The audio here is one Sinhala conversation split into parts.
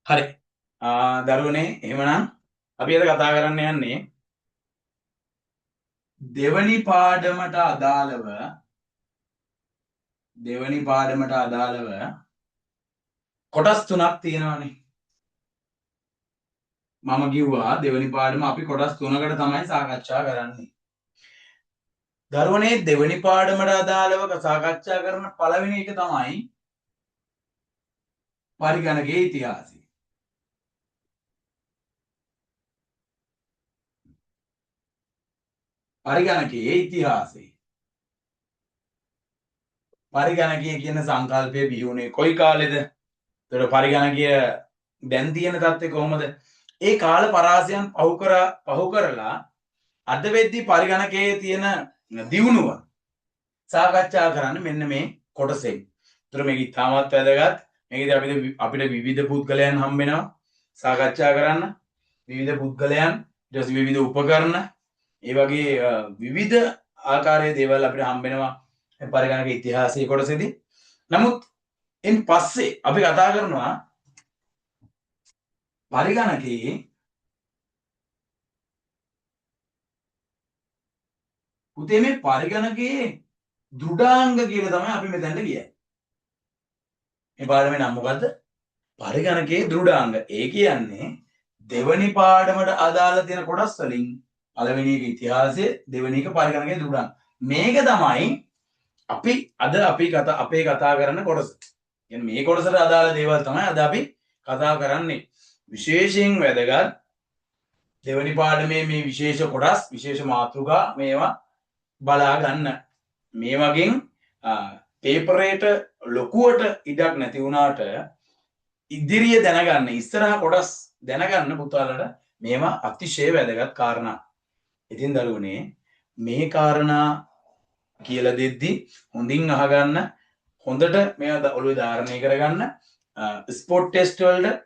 හරි. දරුවනේ එහෙමනම් අපි අද කතා කරන්න යන්නේ දෙවනි පාඩමට අදාළව කොටස් තුනක් තියෙනවානේ. මම කිව්වා දෙවනි පාඩම අපි කොටස් තුනකට තමයි සාකච්ඡා කරන්නේ. දරුවනේ දෙවනි පාඩමට අදාළව සාකච්ඡා කරන පළවෙනි එක තමයි පරිගණකයේ ඉතිහාසය. පරිගණකයේ ඉතිහාසය. පරිගණකය කියන සංකල්පය බිහි වුණේ කොයි කාලෙද? එතකොට පරිගණකය දැන් තියෙන තත්ත්වය කොහොමද? ඒ කාල පරාසයන් පහු කරලා අද වෙද්දී පරිගණකයේ තියෙන දියුණුව සාකච්ඡා කරන්න මෙන්න මේ කොටසෙන්. ඒතර මේක ඉතාමත් වැදගත්. මේකදී අපිට විවිධ පුද්ගලයන් හම්බ වෙනවා සාකච්ඡා කරන්න. විවිධ පුද්ගලයන් ඊට පස්සේ විවිධ උපකරණ ඒ වගේ විවිධ ආකාරයේ දේවල් අපිට හම්බ වෙනවා පරිගණක ඉතිහාසයේ කොටසේදී. නමුත් ඉන් පස්සේ අපි කතා කරනවා පරිගණකයේ පුතේ මේ පරිගණකයේ දෘඩාංග කියලා තමයි අපි මෙතනට ගියේ. මේ පාඩමේ නම මොකද්ද? පරිගණකයේ දෘඩාංග. ඒ කියන්නේ දෙවනි පාඩමට අදාළ තියෙන කොටස් වලින් පළවෙනි එක ඉතිහාසය, දෙවෙනි එක පරිගණකයේ දෘඩාංග. මේක තමයි අපි කතා කරන කොටස. කියන්නේ මේ කොටසට අදාළ දේවල් තමයි අද අපි කතා කරන්නේ. විශේෂයෙන් වැදගත් දෙවනි පාඩමේ මේ විශේෂ කොටස්, විශේෂ මාතෘකා මේවා බලා ගන්න. මේ වගේ පේපරේට ලොකුවට ඉඩක් නැති වුණාට ඉදිරිය දැනගන්න, ඉස්සරහ කොටස් දැනගන්න පුතාලට මේවා අතිශය වැදගත් කාරණා. ඉතින් දරුවනේ මේ කාරණා කියලා දෙද්දි හොඳින් අහගන්න, හොඳට මේවා ඔළුවේ ධාරණය කරගන්න. ස්පොට් ටෙස්ට් වලට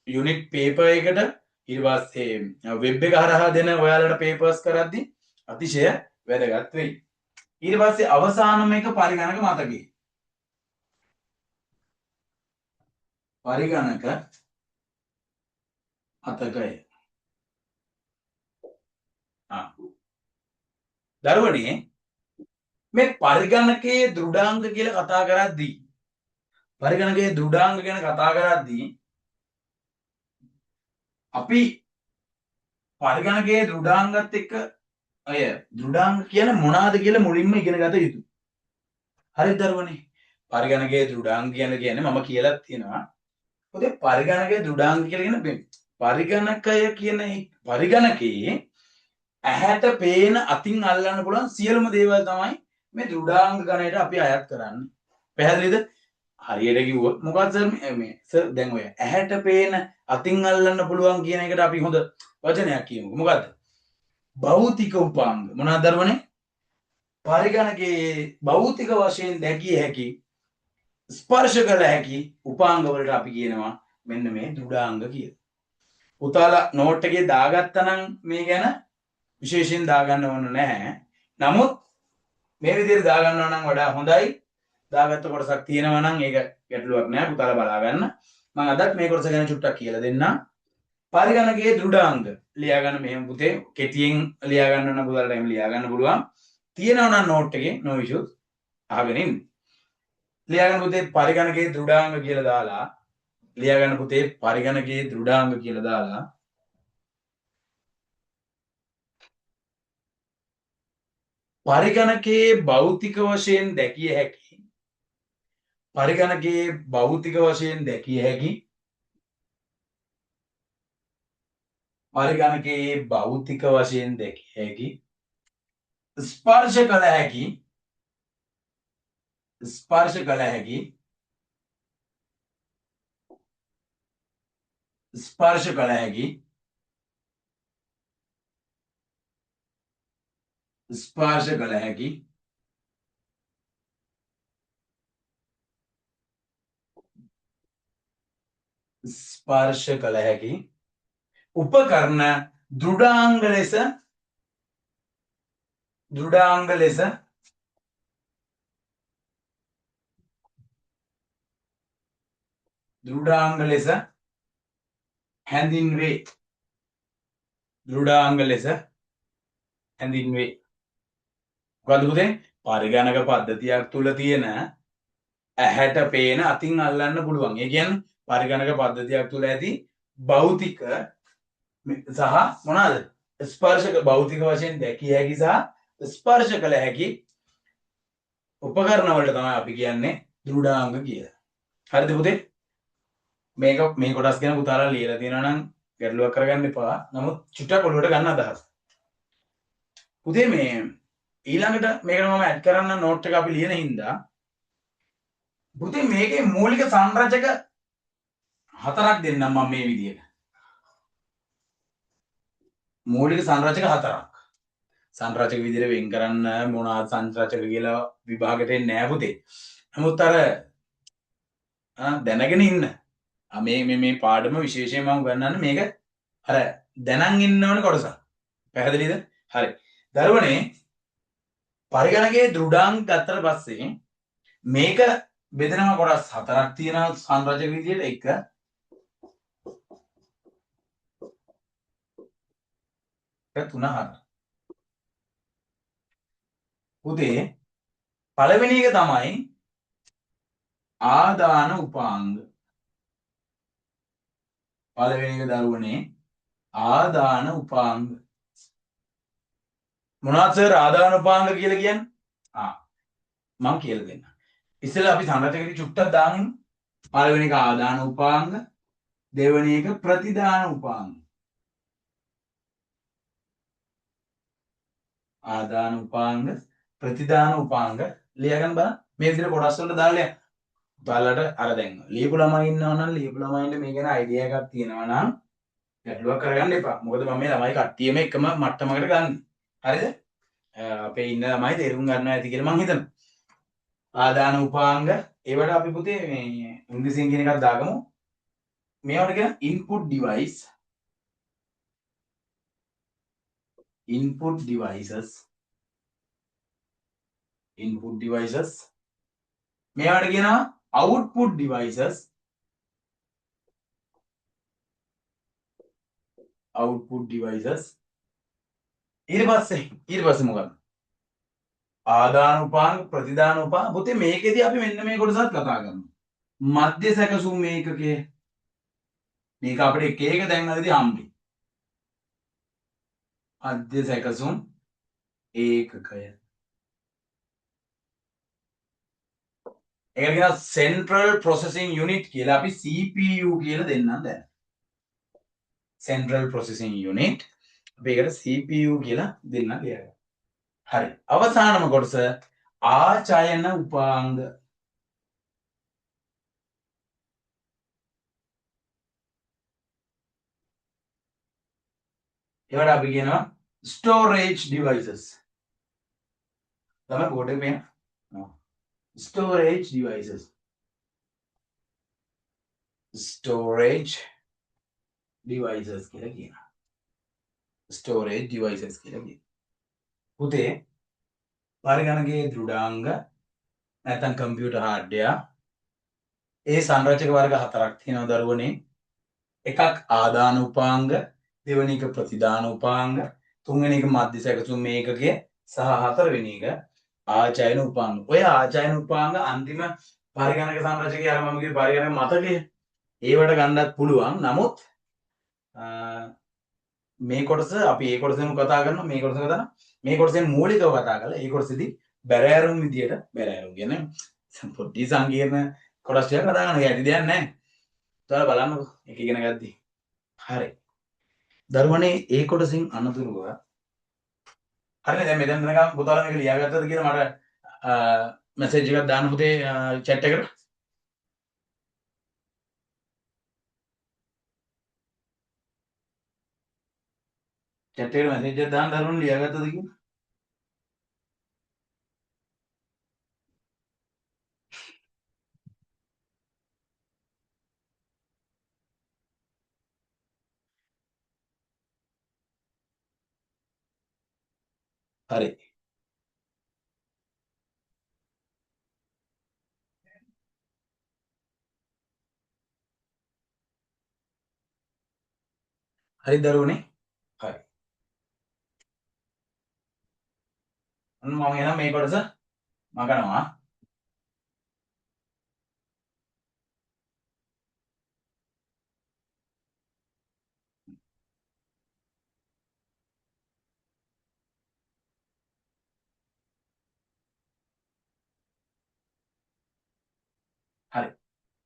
යුනිට් පේපර් එකට ඊට පස්සේ වෙබ් එක හරහා දෙන ඔයාලට පේපර්ස් කරද්දි අතිශය වැදගත් වෙයි. ඊට පස්සේ අවසානම එක පරිගණක මතකය. පරිගණක මතකය. දරුවනේ මේ පරිගණකයේ දෘඩාංග කියලා කතා කරද්දී අපි පරිගණකයේ දෘඩාංගත් එක්ක දෘඩාංග කියන මොනවාද කියලා මුලින්ම ඉගෙන ගත යුතුයි. හරිද දරුවනේ? පරිගණකයේ දෘඩාංග කියන්නේ මම කියලා තියෙනවා. පොතේ පරිගණකයේ දෘඩාංග කියලා කියන පරිගණකයේ ඇහැට පේන අතින් අල්ලන්න පුළුවන් සියලුම දේවල් තමයි මේ දෘඩාංග ගණයට අපි අයත් කරන්නේ. පැහැදිලිද? හරියට කිව්වොත් මොකක්ද සර් දැන් ඔය ඇහැට පේන අතින් අල්ලන්න පුළුවන් කියන එකට අපි හොඳ වචනයක් කියමුකෝ. මොකද්ද? භෞතික උපාංග. මොනවාද දරුවනේ? පරිගණකයේ භෞතික වශයෙන් දැකිය හැකි, ස්පර්ශ කළ හැකි උපාංග වලට අපි කියනවා මෙන්න මේ දෘඩාංග කියලා. පුතාලා නෝට් එකේ දාගත්තා නම් මේ ගැන විශේෂයෙන් දාගන්න ඕන නැහැ. නමුත් මේ විදිහට දාගන්නවා නම් වඩා හොඳයි. දාගත්ත කොටසක් තියෙනවා නම් ඒක ගැටලුවක් නෑ, පුතාලා බලා ගන්න. මම අදත් මේ කොටස ගැන චුට්ටක් කියලා දෙන්නම්. පරිගණකයේ දෘඩාංග ලියා ගන්න මෙහෙම පුතේ, කෙටියෙන් ලියා ගන්න නම් පුතාලට එහෙම ලියා ගන්න පුළුවන්. තියෙනවා නම් නෝට් එකේ no issues අහගෙන ඉන්න. ලියා ගන්න පුතේ පරිගණකයේ දෘඩාංග කියලා දාලා පරිගණකයේ භෞතික වශයෙන් දැකිය හැකි ස්පර්ශ කළ හැකි උපකරණ දෘඩාංග ලෙස හැඳින්වේ. දෘඩාංග ලෙස හැඳින්වේ. මොකද පුතේ? පරිගණක පද්ධතියක් තුල තියෙන ඇහැට පේන අතින් අල්ලන්න පුළුවන්. ඒ කියන්නේ පරිගණක පද්ධතියක් තුල ඇති භෞතික සහ මොනවාද? ස්පර්ශක භෞතික වශයෙන් දැකිය හැකි සහ ස්පර්ශ කළ හැකි උපකරණ වලට තමයි අපි කියන්නේ දෘඩාංග කියලා. හරිද පුතේ? මේක මේ කොටස් ගැන පුතාලා ලියලා තියෙනවා නම් ගැටලුවක් කරගන්න එපා. නමුත් චුට්ටක් ඔළුවට ගන්න අදහස්. පුතේ මේ ඊළඟට මේකට මම ඇඩ් කරන්න නෝට් එක අපි ලියන හින්දා පුතේ මේකේ මූලික සංරචක හතරක් දෙන්නම් මම මේ විදියට. මූලික සංරචක හතරක්. සංරචක විදිහට වෙන් කරන්න මොනවාද සංරචක කියලා විභාගයට එන්නේ නැහැ පුතේ. නමුත් අර දැනගෙන ඉන්න. මේ පාඩම විශේෂයෙන් මම උගන්වන්නේ මේක අර දැනන් ඉන්න ඕන කොටසක්. පැහැදිලිද? හරි. දරුවනේ පරිගණකයේ දෘඩාංග ගත්තට පස්සේ මේක බෙදෙනවා කොටස් හතරක් තියෙනවා සංරචක විදිහට. එක තුන හතර. පුතේ පළවෙනි එක තමයි ආදාන උපාංග. පළවෙනි එක දරුවනේ ආදාන උපාංග. මොනවද සර් ආදාන උපාංග කියලා කියන්නේ? මම කියලා දෙන්නම්. ඉස්සෙල්ලා අපි සංරචකෙදි චුට්ටක් දාමු. පළවෙනි එක ආදාන උපාංග, දෙවෙනි එක ප්‍රතිදාන උපාංග. ආදාන උපාංග, ප්‍රතිදාන උපාංග ලියගන්න බලන්න. මේ විදිහට කොටස් වලට දාලා ඔයාලට අර දැන් ලියපු ළමයි ඉන්නවා නම් ලියපු ළමයින්ට මේ ගැන අයිඩියා එකක් තියෙනවා නම් ගැටලුවක් කරගන්න එපා. මොකද මම මේ ළමයි කට්ටියම එකම මට්ටමකට ගන්න. හරිද? අපේ ඉන්න ළමයි තේරුම් ගන්නවා ඇති කියලා මම හිතනවා. ආදාන උපාංග ඒවට අපි පුතේ මේ ඉංග්‍රීසියෙන් කියන එකක් දාගමු. මේවට කියන input device, input devices, input devices. මේවට කියනවා output devices, output devices. ඊට පස්සේ මොකක්ද? ආදාන උපාංග, ප්‍රතිදාන උපාංග. පුතේ මේකෙදි අපි මෙන්න මේ කොටසත් කතා කරනවා. මධ්‍ය සැකසුම් ඒකකයේ මේක අපිට එක එක දැන් හරිදී හම්බෙයි. මධ්‍ය සැකසුම් ඒකකය. ඒකට කියනවා Central Processing Unit කියලා. අපි CPU කියලා දෙන්නම් දැන්. Central Processing Unit. අපි ඒකට CPU කියලා දෙන්නම් කියලා. හරි. අවසානම කොටස ආචයන උපාංග. ඒවට අපි කියනවා storage devices. තමයි බෝඩ් එකේ පේන. storage devices. storage devices කියලා කියනවා. storage devices කියලා කියනවා. පුතේ පරිගණකයේ දෘඩාංග නැත්නම් කම්පියුටර් හાર્ඩ්වෙයාර් ඒ සංරචක වර්ග හතරක් තියෙනවා දරුවනේ. එකක් ආදාන උපාංග, දෙවෙනි එක ප්‍රතිදාන උපාංග, තුන්වෙනි එක මධ්‍ය සැකසුම් ඒකකය සහ හතරවෙනි එක ආචයන උපාංග. ඔය ආචයන උපාංග අන්තිම පරිගණක සංරචකයේ අර මම කිව්ව පරිගණක මතකයේ ඒවට ගන්නත් පුළුවන්. නමුත් මේ කොටස අපි ඒ කොටසෙම කතා කරනවා. මේ කොටස කතා මේ කොටසෙන් මූලිකව කතා කරලා ඒ කොටසෙදි බැරෑරුම් විදියට බැරෑරුම් කියන්නේ පොඩි සංකීර්ණ කොටස් ටික කතා කරනවා. ඇති දෙයක් නැහැ. ඔයාලා බලන්නකෝ එක ඉගෙන ගද්දි. හරි. දරුවනේ ඒ කොටසින් අනතුරුව හරිනේ දැන් මෙතන නිකන් පුතාලා මේක ලියාගත්තද කියලා මට මැසේජ් එකක් දාන්න පුතේ chat එකට. chat එකට මැසේජ් එකක් දාන්න දරුවනේ ලියාගත්තද කියලා. හරි. හරි දරුවනේ. හරි. මම එහෙනම් මේ කොටස මගනවා. හරි.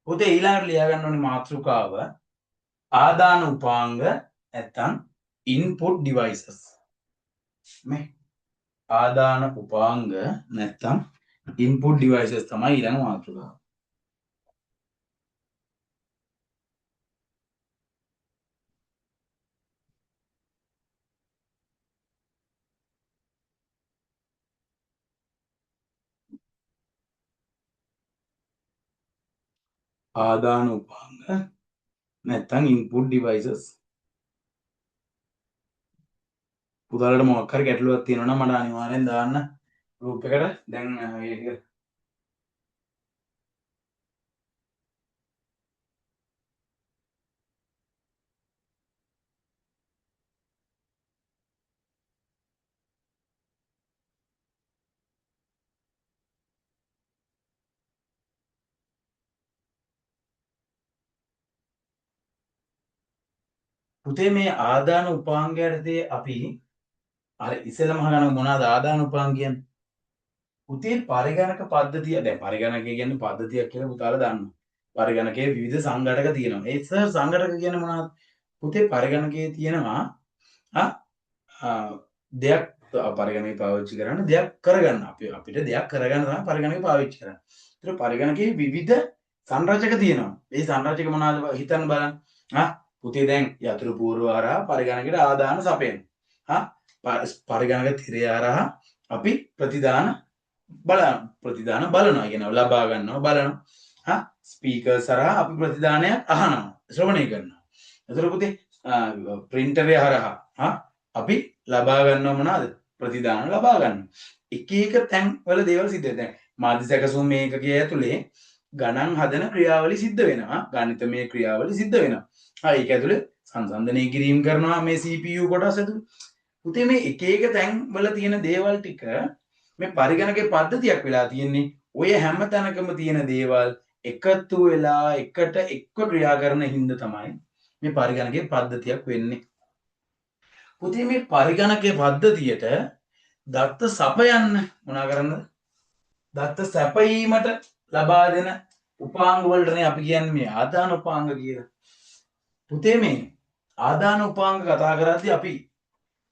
පුතේ ඊළඟට ලියා ගන්න ඕනේ මාතෘකාව ආදාන උපාංග නැත්තම් input devices. මේ ආදාන උපාංග නැත්තම් input devices තමයි ඊළඟ මාතෘකාව. ආදාන උපාංග නැත්තම් input devices. පුතාලට මොකක් හරි ගැටලුවක් තියෙනවා නම් මට අනිවාර්යෙන් දාන්න group එකට. දැන් ඒක පුතේ මේ ආදාන උපාංගයටදී අපි අර ඉස්සෙල්ලම අහගන්න මොනවාද ආදාන උපාංග කියන්නේ? පුතේ පරිගණක පද්ධතිය දැන් පරිගණකය කියන්නේ පද්ධතියක් කියලා පුතාලා දන්නවා. පරිගණකයේ විවිධ සංඝටක තියෙනවා. ඒ සංඝටක කියන්නේ මොනවද? පුතේ පරිගණකයේ තියෙනවා දෙයක් පරිගණකය පාවිච්චි කරන්න දෙයක් කරගන්න. අපිට දෙයක් කරගන්න තමයි පරිගණකය පාවිච්චි කරන්නේ. ඒතර පරිගණකයේ විවිධ සංරචක තියෙනවා. මේ සංරචක මොනවද හිතන්න බලන්න. පුතේ දැන් යතුරු පූර්ව හරහා පරිගණකයට ආදාන සපයනවා. පරිගණක තිරය හරහා අපි ප්‍රතිදාන බලනවා කියනවා ලබා ගන්නවා බලනවා ස්පීකර්ස් හරහා අපි ප්‍රතිදානයක් අහනවා ශ්‍රවණය කරනවා. එතකොට පුතේ ප්‍රින්ටරය හරහා අපි ලබා ගන්නවා මොනවාද ප්‍රතිදාන ලබා ගන්නවා. එක එක තැන් වල දේවල් සිද්ධ වෙනවා. දැන් මාධ්‍ය සැකසුම් මේකකයේ ඇතුලේ ගණන් හදන ක්‍රියාවලි සිද්ධ වෙනවා. ගණිතමය ක්‍රියාවලි සිද්ධ වෙනවා. ඒක ඇතුලේ සංසන්දනය කිරීම කරනවා මේ CPU කොටස් ඇතුලේ. පුතේ මේ එක එක තැන් වල තියෙන දේවල් ටික මේ පරිගණකයේ පද්ධතියක් වෙලා තියෙන්නේ. ඔය හැම තැනකම තියෙන දේවල් එකතු වෙලා එකට එක්ව ක්‍රියා කරන හින්දා තමයි මේ පරිගණකයේ පද්ධතියක් වෙන්නේ. පුතේ මේ පරිගණකයේ පද්ධතියට දත්ත සපයන්න මොනා කරන්නද? දත්ත සැපයීමට ලබා දෙන උපාංග වලටනේ අපි කියන්නේ මේ ආදාන උපාංග කියලා. පුතේ මේ ආදාන උපාංග කතා කරද්දී අපි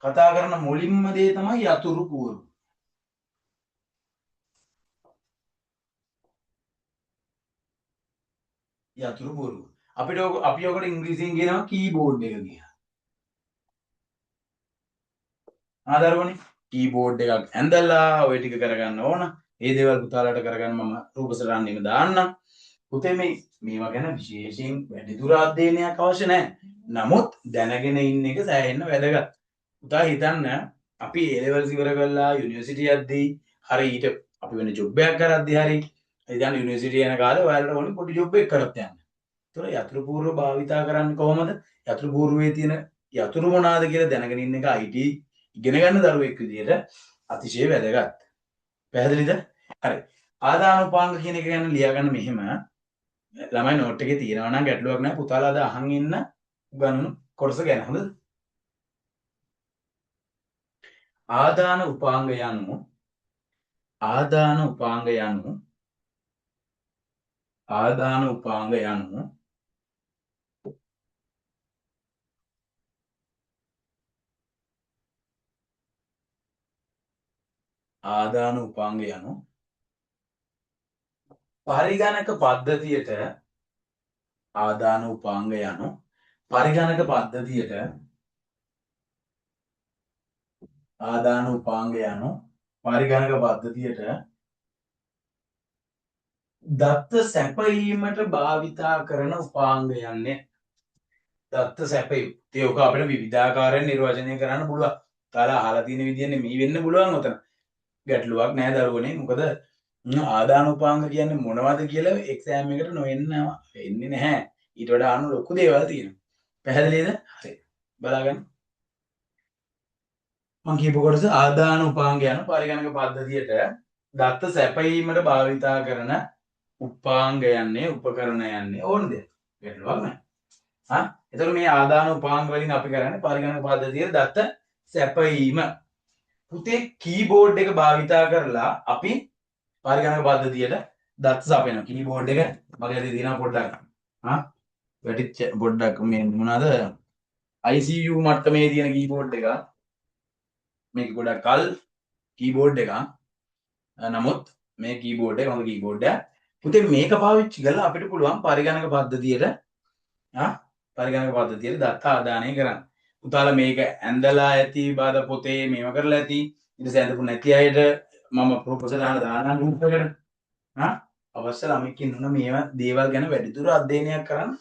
කතා කරන මුලින්ම දේ තමයි යතුරු පුවරු. යතුරු පුවරු. අපි ඔකට ඉංග්‍රීසියෙන් කියනවා කීබෝඩ් එක කියලා. ආදරවනේ කීබෝඩ් එකක් ඇඳලා ඔය ටික කරගන්න ඕන. ඒ දේවල් පුතාලට කරගන්න මම රූපසටහනෙම දාන්නම්. පුතේ මේවා ගැන විශේෂයෙන් වැඩිදුර අධ්‍යයනයක් අවශ්‍ය නැහැ. නමුත් දැනගෙන ඉන්න එක සෑහෙන්න වැදගත්. පුතා හිතන්න අපි A levels ඉවර කරලා යුනිවර්සිටි යද්දී හරි ඊට අපි වෙන ජොබ් එකක් කරද්දී හරි ඉතින් යුනිවර්සිටි යන කාලේ ඔයාලට ඕනේ පොඩි ජොබ් එකක් කරත් යන්න. ඒතර යතුරු පූර්ව භාවිතා කරන්නේ කොහොමද? යතුරු පූර්වයේ තියෙන යතුරු මොනවාද කියලා දැනගෙන ඉන්න එක IT ඉගෙන ගන්න දරුවෙක් විදියට අතිශය වැදගත්. පැහැදිලිද? හරි. ආදාන උපාංග කියන එක ගැන ලියා ගන්න මෙහෙම. ළමයි නෝට් එකේ තියෙනවා නම් ගැටලුවක් නැහැ. පුතාලා අද අහන් ඉන්න උගන්වන කොටස ගැන හොඳද? ආදාන උපාංග යනු ආදාන උපාංග යනු ආදාන උපාංග යනු ආදාන උපාංග යනු පරිගණක පද්ධතියට ආදාන උපාංග යනු පරිගණක පද්ධතියට ආදාන උපාංග යනු පරිගණක පද්ධතියට දත්ත සැපයීමට භාවිතා කරන උපාංග යන්නේ දත්ත සැපයීම. ඒක අපිට විවිධාකාරයෙන් නිර්වචනය කරන්න පුළුවන්. තාලා අහලා තියෙන විදිහනේ මේ වෙන්න පුළුවන් උතන. ගැටලුවක් නෑ දරුවනේ. මොකද ආදාන උපාංග කියන්නේ මොනවද කියලා එක්සෑම් එකට නොවෙන්න වෙන්නේ නැහැ. ඊට වඩා අනු ලොකු දේවල් තියෙනවා. පැහැදිලිද? හරි. බලාගන්න. මම කියපු කොටස ආදාන උපාංග යන පරිගණක පද්ධතියට දත්ත සැපයීමට භාවිතා කරන උපාංග යන්නේ උපකරණ යන්නේ ඕන දෙයක්. ගැටලුවක් නැහැ. හා එතකොට මේ ආදාන උපාංග වලින් අපි කරන්නේ පරිගණක පද්ධතියේ දත්ත සැපයීම. පුතේ කීබෝඩ් එක භාවිතා කරලා අපි පරිගණක පද්ධතියට දත්ත සපයනවා. කීබෝඩ් එක මගේ අතේ තියෙනවා පොඩ්ඩක්. හා වැටිච්ච පොඩ්ඩක් මේ මොනවාද ICU මට්ටමේ තියෙන කීබෝඩ් එක. මේක ගොඩක් කල් කීබෝඩ් එක. නමුත් මේ කීබෝඩ් එක හොඳ කීබෝඩ් එකක්. පුතේ මේක පාවිච්චි කරලා අපිට පුළුවන් පරිගණක පද්ධතියට පරිගණක පද්ධතියට දත්ත ආදානය කරන්න. පුතාලා මේක ඇඳලා ඇති බාද පොතේ මේව කරලා ඇති. ඊට පස්සේ ඇඳපු නැති අයට මම ප්‍රොපෝසල් අහලා දානවා ගෲප් එකට. අවශ්‍ය ළමෙක් ඉන්නවා මේවා දේවල් ගැන වැඩිදුර අධ්‍යයනයක් කරන්න.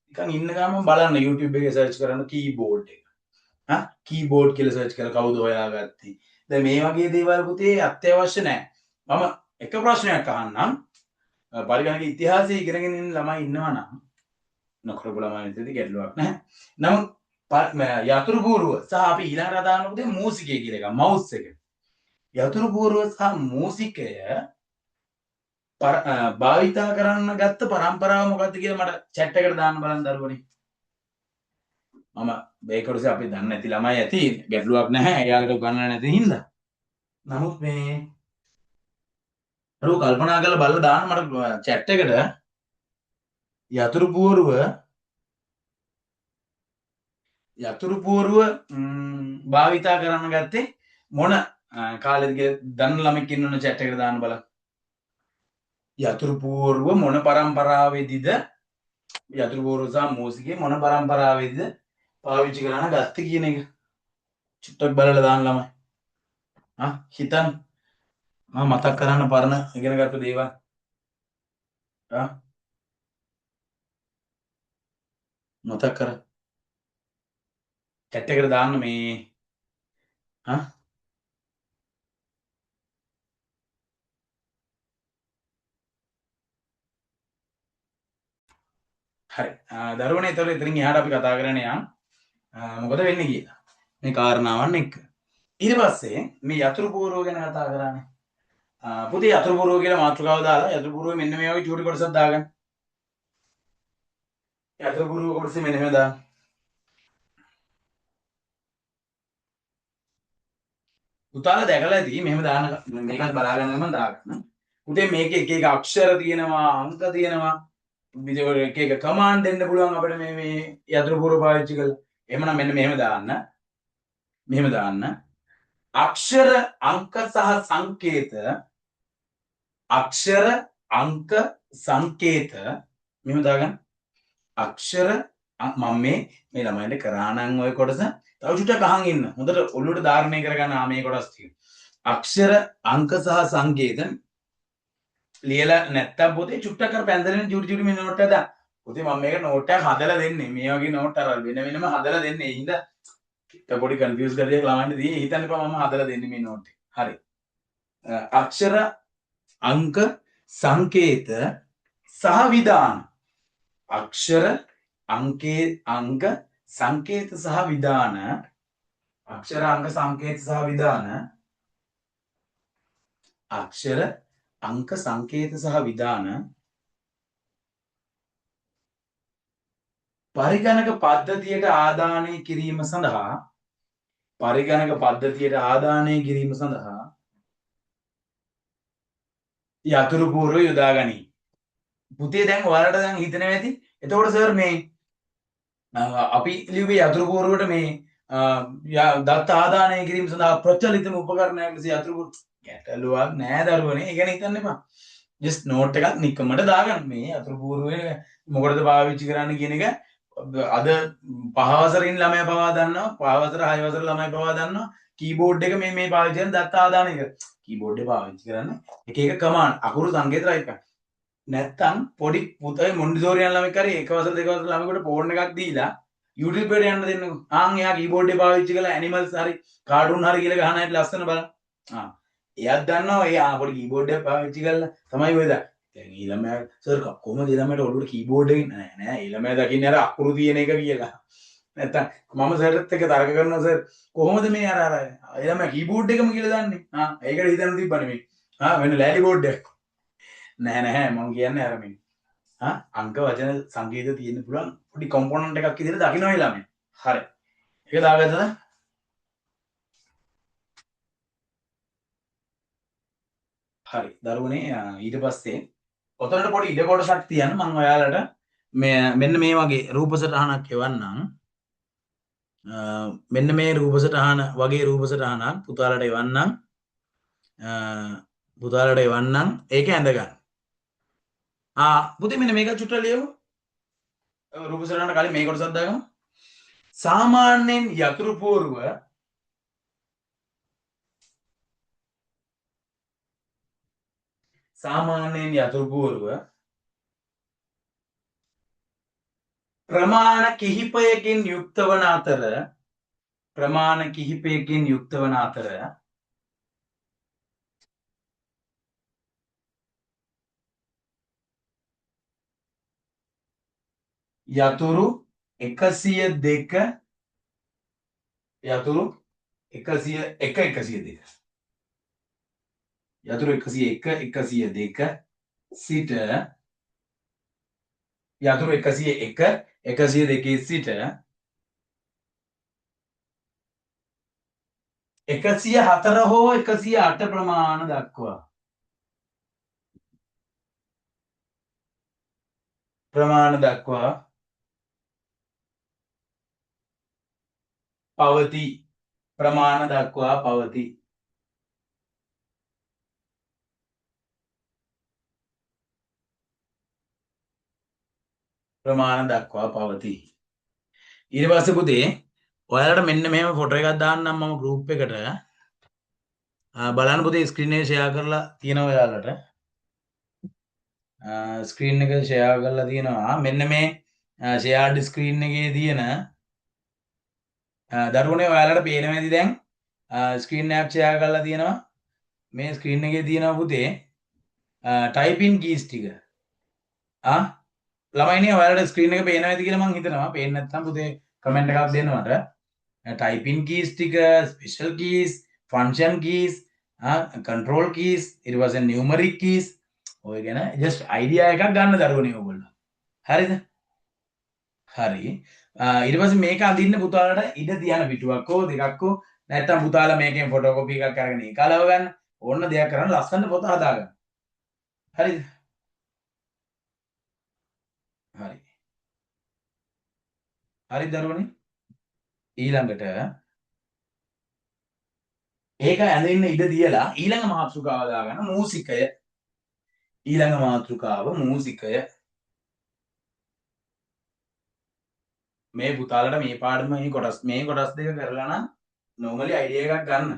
නිකන් ඉන්න ගමන් බලන්න YouTube එකේ සර්ච් කරන්න කීබෝඩ් එක. කීබෝඩ් කියලා සර්ච් කරලා කවුද හොයාගත්තේ? දැන් මේ වගේ දේවල් පුතේ අත්‍යවශ්‍ය නැහැ. මම එක ප්‍රශ්නයක් අහන්නම්. පරිගණක ඉතිහාසය ඉගෙනගෙන ඉන්න ළමයි ඉන්නවා නම් නොකරපු ළමයි ඉතින් ගැටලුවක් නැහැ. නමුත් යතුරු බූරුව සහ අපි ඊළඟට දාන්න පුතේ මූසිකය කියලා එකක් මවුස් එක. යතුරු බූරුව සහ මූසිකය භාවිතා කරන්න ගත්ත පරම්පරාව මොකක්ද කියලා මට chat එකට දාන්න බලන්න දරුවනේ. මම මේ කොටස අපි දන්නේ නැති ළමයි ඇති ගැටලුවක් නැහැ. එයාලට උගන්වන්න නැති හින්දා. නමුත් මේ අර කල්පනා කරලා බලලා දාන්න මට chat එකට යතුරු පුවරුව භාවිතා කරන්න ගත්තේ මොන කාලෙද කියලා දන්න ළමෙක් ඉන්නවනේ chat එකට දාන්න බලන්න. යතුරු පුවරුව මොන පරම්පරාවේදීද යතුරු පුවරුව සහ මූසිකේ මොන පරම්පරාවේදීද පාවිච්චි කරන්න ගත්තේ කියන එක චුට්ටක් බලලා දාන්න ළමයි. හිතන්න. මම මතක් කරන්න පරණ ඉගෙන ගත්ත දේවල්. මතක් කර. chat එකට දාන්න මේ හරි. දරුවනේ ඒතකොට ඉතින් එහාට අපි කතා කරන්න යන්. මොකද වෙන්නේ කියලා. මේ කාරණාවන් එක්ක. ඊට පස්සේ මේ යතුරු පුවරුව ගැන කතා කරන්නේ. පුතේ යතුරු පුවරුව කියලා මාතෘකාව දාලා යතුරු පුවරුවේ මෙන්න මේ වගේ චූටි කොටසක් දාගන්න. යතුරු පුවරුව කොටසේ මෙන්න මෙහෙම දාන්න. පුතාලා දැකලා ඇති මෙහෙම දාන්න මේකත් බලාගන්න මම දාගන්න. පුතේ මේකේ එක එක අක්ෂර තියෙනවා අංක තියෙනවා. විදිහට එක එක කමාන්ඩ් දෙන්න පුළුවන් අපිට මේ යතුරු පුවරුව පාවිච්චි කරලා. එහෙමනම් මෙන්න මෙහෙම දාන්න. මෙහෙම දාන්න. අක්ෂර අංක සහ සංකේත අක්ෂර අංක සංකේත මෙහෙම දාගන්න. අක්ෂර මම මේ ළමයින්ට කරා නම් ඔය කොටස තව චුට්ටක් අහන් ඉන්න. හොඳට ඔළුවට ධාරණය කරගන්න මේ කොටස් ටික. අක්ෂර අංක සහ සංකේත ලියලා නැත්තම් පොතේ චුට්ටක් අර පැන්සලෙන් චුටි චුටි මේ නෝට් එක දාන්න. පොතේ මම මේක නෝට් එකක් හදලා දෙන්නේ. මේ වගේ නෝට් අර වෙන වෙනම හදලා දෙන්නේ. ඒ හින්දා පොඩි කන්ෆියුස් කරලා ළමයින්ට දී හිතන්න එපා මම හදලා දෙන්නේ මේ නෝට් එක. හරි. අක්ෂර අංක සංකේත සහ විධාන. අක්ෂර අංක සංකේත සහ විධාන. අක්ෂර අංක සංකේත සහ විධාන. අක්ෂර අංක සංකේත සහ විධාන පරිගණක පද්ධතියට ආදානය කිරීම සඳහා යතුරු පුවරුව යොදා ගනී. පුතේ දැන් ඔයාලට දැන් හිතෙනවා ඇති. එතකොට සර් මේ අපි ලිව්වේ යතුරු පුවරුවට මේ දත්ත ආදානය කිරීම සඳහා ප්‍රචලිතම උපකරණයක් ලෙස යතුරු පුවරුව ගැටලුවක් නෑ දරුවනේ. ඒ ගැන හිතන්න එපා. ජස්ට් නෝට් එකක් නිකමට දාගන්න. මේ යතුරු පුවරුවේ මොකටද පාවිච්චි කරන්න කියන එක අද 5 වසරින් ළමයා පවා දන්නවා. 5 වසර 6 වසර ළමයා පවා දන්නවා. කීබෝඩ් එක මේ පාවිච්චි කරන දත්ත ආදානය කර. කීබෝඩ් එක පාවිච්චි කරන්න එක එක කමාන්ඩ් අකුරු සංකේත රයිට් කරන්න. නැත්තම් පොඩි පුතේ මොන්ඩිසෝරියන් ළමෙක් හරි 1 වසර 2 වසර ළමයෙකුට ෆෝන් එකක් දීලා YouTube එකට යන්න දෙන්නකෝ. එයා කීබෝඩ් එක පාවිච්චි කරලා ඇනිමල්ස් හරි කාටුන් හරි කියලා ගහන හැටි ලස්සන බලන්න. එයාත් දන්නවා එයා පොඩි කීබෝඩ් එක පාවිච්චි කරලා තමයි ඔය දැන් ඊළමයා සර් කොහොමද ඊළමයාට ඔළුවට කීබෝඩ් එක නෑ ඊළමයා දකින්නේ අර අකුරු තියෙන එක කියලා. නැත්තම් මම සර්ට් එක තරක කරනවා සර් කොහොමද මේ අර එළම කීබෝඩ් එකම කියලා දාන්නේ ඒකට හිතන්න තිබ්බනේ මේ වෙන ලෑලි බෝඩ් එක නෑ නෑ මම කියන්නේ අර මේ අංක වචන සංකේත තියෙන්න පුළුවන් පොඩි කොම්පොනන්ට් එකක් විදිහට දකින්න වෙලා මේ හරි ඒක දාගත්තද හරි දරුවනේ ඊට පස්සේ ඔතනට පොඩි ඉඩ කොටසක් තියන්න මම ඔයාලට මෙන්න මේ වගේ රූප සටහනක් එවන්නම් මෙන්න මේ රූප සටහන වගේ රූප සටහනක් පුතාලට එවන්නම් ඒක ඇඳ ගන්න පුතේ මෙන්න මේක චුට්ටක් ලියමු රූප සටහන කලින් මේ කොටසක් දාගමු සාමාන්‍යයෙන් යතුරු පෝරුව ප්‍රමාණ කිහිපයකින් යුක්ත වන අතර යතුරු 102 යතුරු 102 සිට යතුරු 102 සිට 104 හෝ 108 ප්‍රමාණ දක්වා පවතී ඊට පස්සේ පුතේ ඔයාලට මෙන්න මෙහෙම ෆොටෝ එකක් දාන්නම් මම ගෲප් එකට බලන්න පුතේ ස්ක්‍රීන් එක ෂෙයා කරලා තියෙනවා ඔයාලට ස්ක්‍රීන් එක ෂෙයා කරලා තියෙනවා මෙන්න මේ ෂෙයාර්ඩ් ස්ක්‍රීන් එකේ තියෙන දරුවනේ ඔයාලට පේනවා ඇති දැන් ස්ක්‍රීන් එක ෂෙයා කරලා තියෙනවා මේ ස්ක්‍රීන් එකේ තියෙනවා පුතේ ටයිපින් කීස් ටික ළමයිනේ ඔයාලට ස්ක්‍රීන් එක පේනවා ඇති කියලා මම හිතනවා පේන්නේ නැත්නම් පුතේ කමෙන්ට් එකක් දෙන්න මට ටයිපින් කීස් ටික special keys function keys control keys ඊට පස්සේ numeric keys ඔය ගැන just idea එකක් ගන්න දරුවනේ ඔයගොල්ලෝ හරිද හරි ඊට පස්සේ මේක අඳින්න පුතාලට ඉඩ තියන පිටුවක් හෝ දෙකක් හෝ නැත්නම් පුතාලා මේකෙන් ෆොටෝකෝපි එකක් අරගෙන ඒක අලව ගන්න ඕන්න දෙයක් කරන්න ලස්සන පොත හදාගන්න හරිද හරි දරුවනේ ඊළඟට ඒක ඇඳෙන්න ඉඩ තියලා ඊළඟ මාතෘකාව දාගන්න මූසිකය මේ පුතාලට මේ පාඩම මේ කොටස් දෙක කරලා නම් normally idea එකක් ගන්න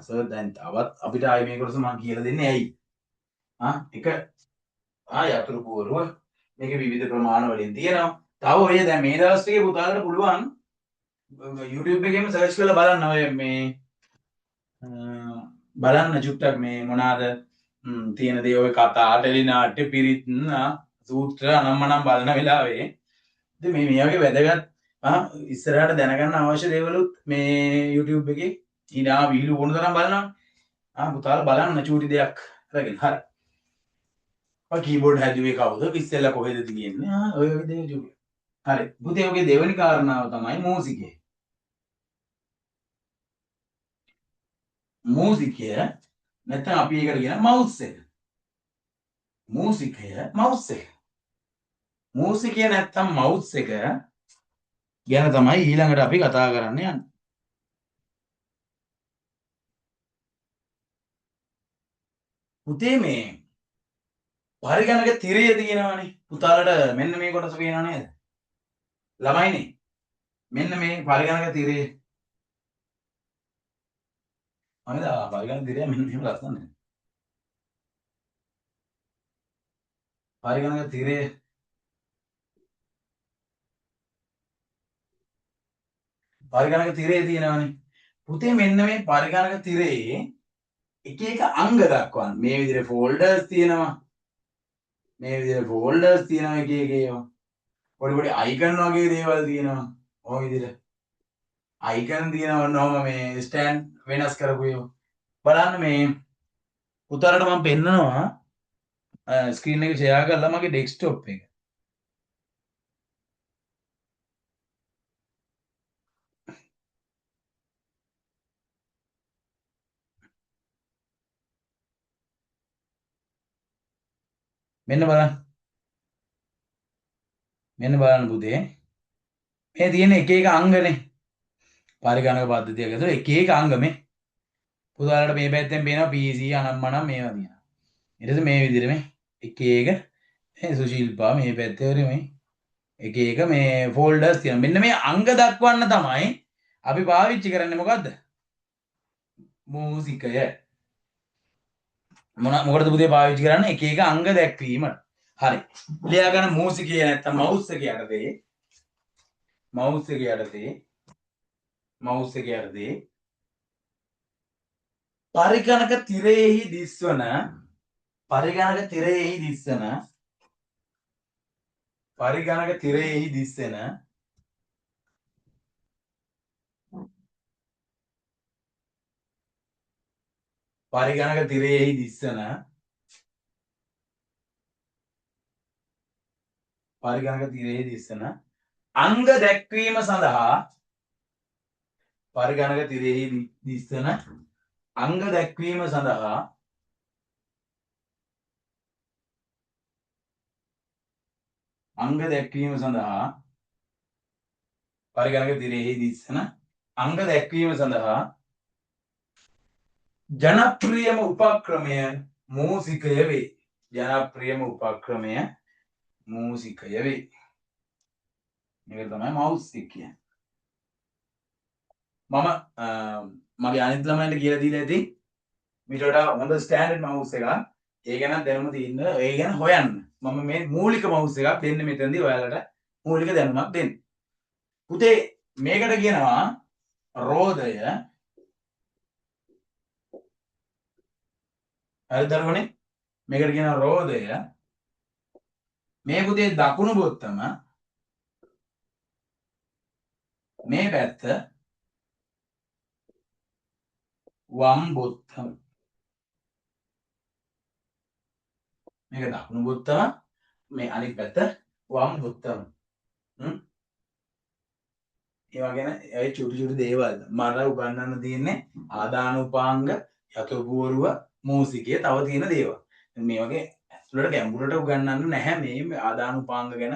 සර් දැන් තවත් අපිට ආයි මේ කොටස මම කියලා දෙන්නේ ඇයි එක යතුරු පුවරුව මේක විවිධ ප්‍රමාණ වලින් තියෙනවා තව ඔය දැන් මේ දවස් ටිකේ පුතාලට පුළුවන් YouTube එකේම සර්ච් කරලා බලන්න ඔය මේ බලන්න චුට්ටක් මේ මොනවාද තියෙන දේ ඔය කතා ටෙලි නාට්‍ය පිරිත් සූත්‍ර අනම්මනම් බලන වෙලාවේ ඉතින් මේ වගේ වැදගත් ඉස්සරහට දැනගන්න අවශ්‍ය දේවලුත් මේ YouTube එකේ ඊනා වීඩියෝ ඕන තරම් බලනවා පුතාලා බලන්න චූටි දෙයක් අරගෙන හරි ඔය කීබෝඩ් හැදුවේ කවුද ඉස්සෙල්ලා කොහෙද තියෙන්නේ ඔය වගේ දේ චූටි හරි පුතේ ඔගේ දෙවෙනි කාරණාව තමයි මූසිකය නැත්නම් අපි ඒකට කියන මවුස් එක මූසිකය නැත්නම් මවුස් එක ගැන තමයි ඊළඟට අපි කතා කරන්න යන්නේ පුතේ මේ පරිගණක තිරය තියෙනවානේ පුතාලට මෙන්න මේ කොටස පේනව නේද ළමයිනේ මෙන්න මේ පරිගණක තිරය අනිද පරිගණක තිරය මෙන්න මෙහෙම ලස්සන නේද පරිගණක තිරය තියෙනවානේ පුතේ මෙන්න මේ පරිගණක තිරේ එක එක අංග දක්වන්න මේ විදිහට ෆෝල්ඩර්ස් තියෙනවා එක එක ඒවා පොඩි පොඩි අයිකන් වගේ දේවල් තියෙනවා ඔය විදිහට අයිකන් තියෙනවා නෝම මේ ස්ටෑන්ඩ් වෙනස් කරපු ඒවා. බලන්න මේ පුතාලට මම පෙන්නනවා ස්ක්‍රීන් එක ෂෙයා කරලා මගේ ඩෙස්ක්ටොප් එක. මෙන්න බලන්න. මෙන්න බලන්න පුතේ. මේ තියෙන එක එක අංගනේ. පරිගණක පද්ධතියක් ඇතුළේ එක එක අංග මේ. පුතාලට මේ පැත්තෙන් පේනවා PC අනම්මනම් මේවා තියෙනවා. ඊට පස්සේ මේ විදිහට මේ එක එක මේ සුශීල්පා මේ පැත්තේ වර මේ එක එක මේ ෆෝල්ඩර්ස් තියෙනවා. මෙන්න මේ අංග දක්වන්න තමයි අපි පාවිච්චි කරන්නේ මොකද්ද? මූසිකය. මොකටද පුතේ පාවිච්චි කරන්නේ? එක එක අංග දැක්වීමට. හරි. ලියා ගන්න මූසිකය නැත්තම් මවුස් එක යටතේ මවුස් එක යටතේ පරිගණක තිරයෙහි දිස්වන පරිගණක තිරයෙහි දිස්වන පරිගණක තිරයෙහි දිස්වෙන පරිගණක තිරයෙහි දිස්වන පරිගණක තිරයෙහි දිස්වන අංග දැක්වීම සඳහා පරිගණක තිරයෙහි දිස්වන අංග දැක්වීම සඳහා අංග දැක්වීම සඳහා පරිගණක තිරයෙහි දිස්වන අංග දැක්වීම සඳහා ජනප්‍රියම උපක්‍රමය මූසිකය වේ. ජනප්‍රියම උපක්‍රමය මූසිකය වේ. මේක තමයි මවුස් එක කියන්නේ. මම මගේ අනිත් ළමයින්ට කියලා දීලා ඇති මීට වඩා හොඳ ස්ටෑන්ඩඩ් මවුස් එකක්. ඒ ගැන දැනුම තියෙන්න ඒ ගැන හොයන්න. මම මේ මූලික මවුස් එකක් දෙන්නේ මෙතනදී ඔයාලට මූලික දැනුමක් දෙන්න. පුතේ මේකට කියනවා රෝදය. හරි දරුවනේ මේකට කියනවා රෝදය. මේ පුතේ දකුණු බොත්තම මේ පැත්ත වම් බොත්තම. මේක දකුණු බොත්තම මේ අනිත් පැත්ත වම් බොත්තම. ඒවා ගැන ඒ චුටි චුටි දේවල් මට උගන්වන්න තියෙන්නේ ආදානුපාංග යතපුවරුව මූසිකය තව තියෙන දේවල්. මේ වගේ ඇතුළට ගැඹුරට උගන්වන්න නැහැ මේ ආදානුපාංග ගැන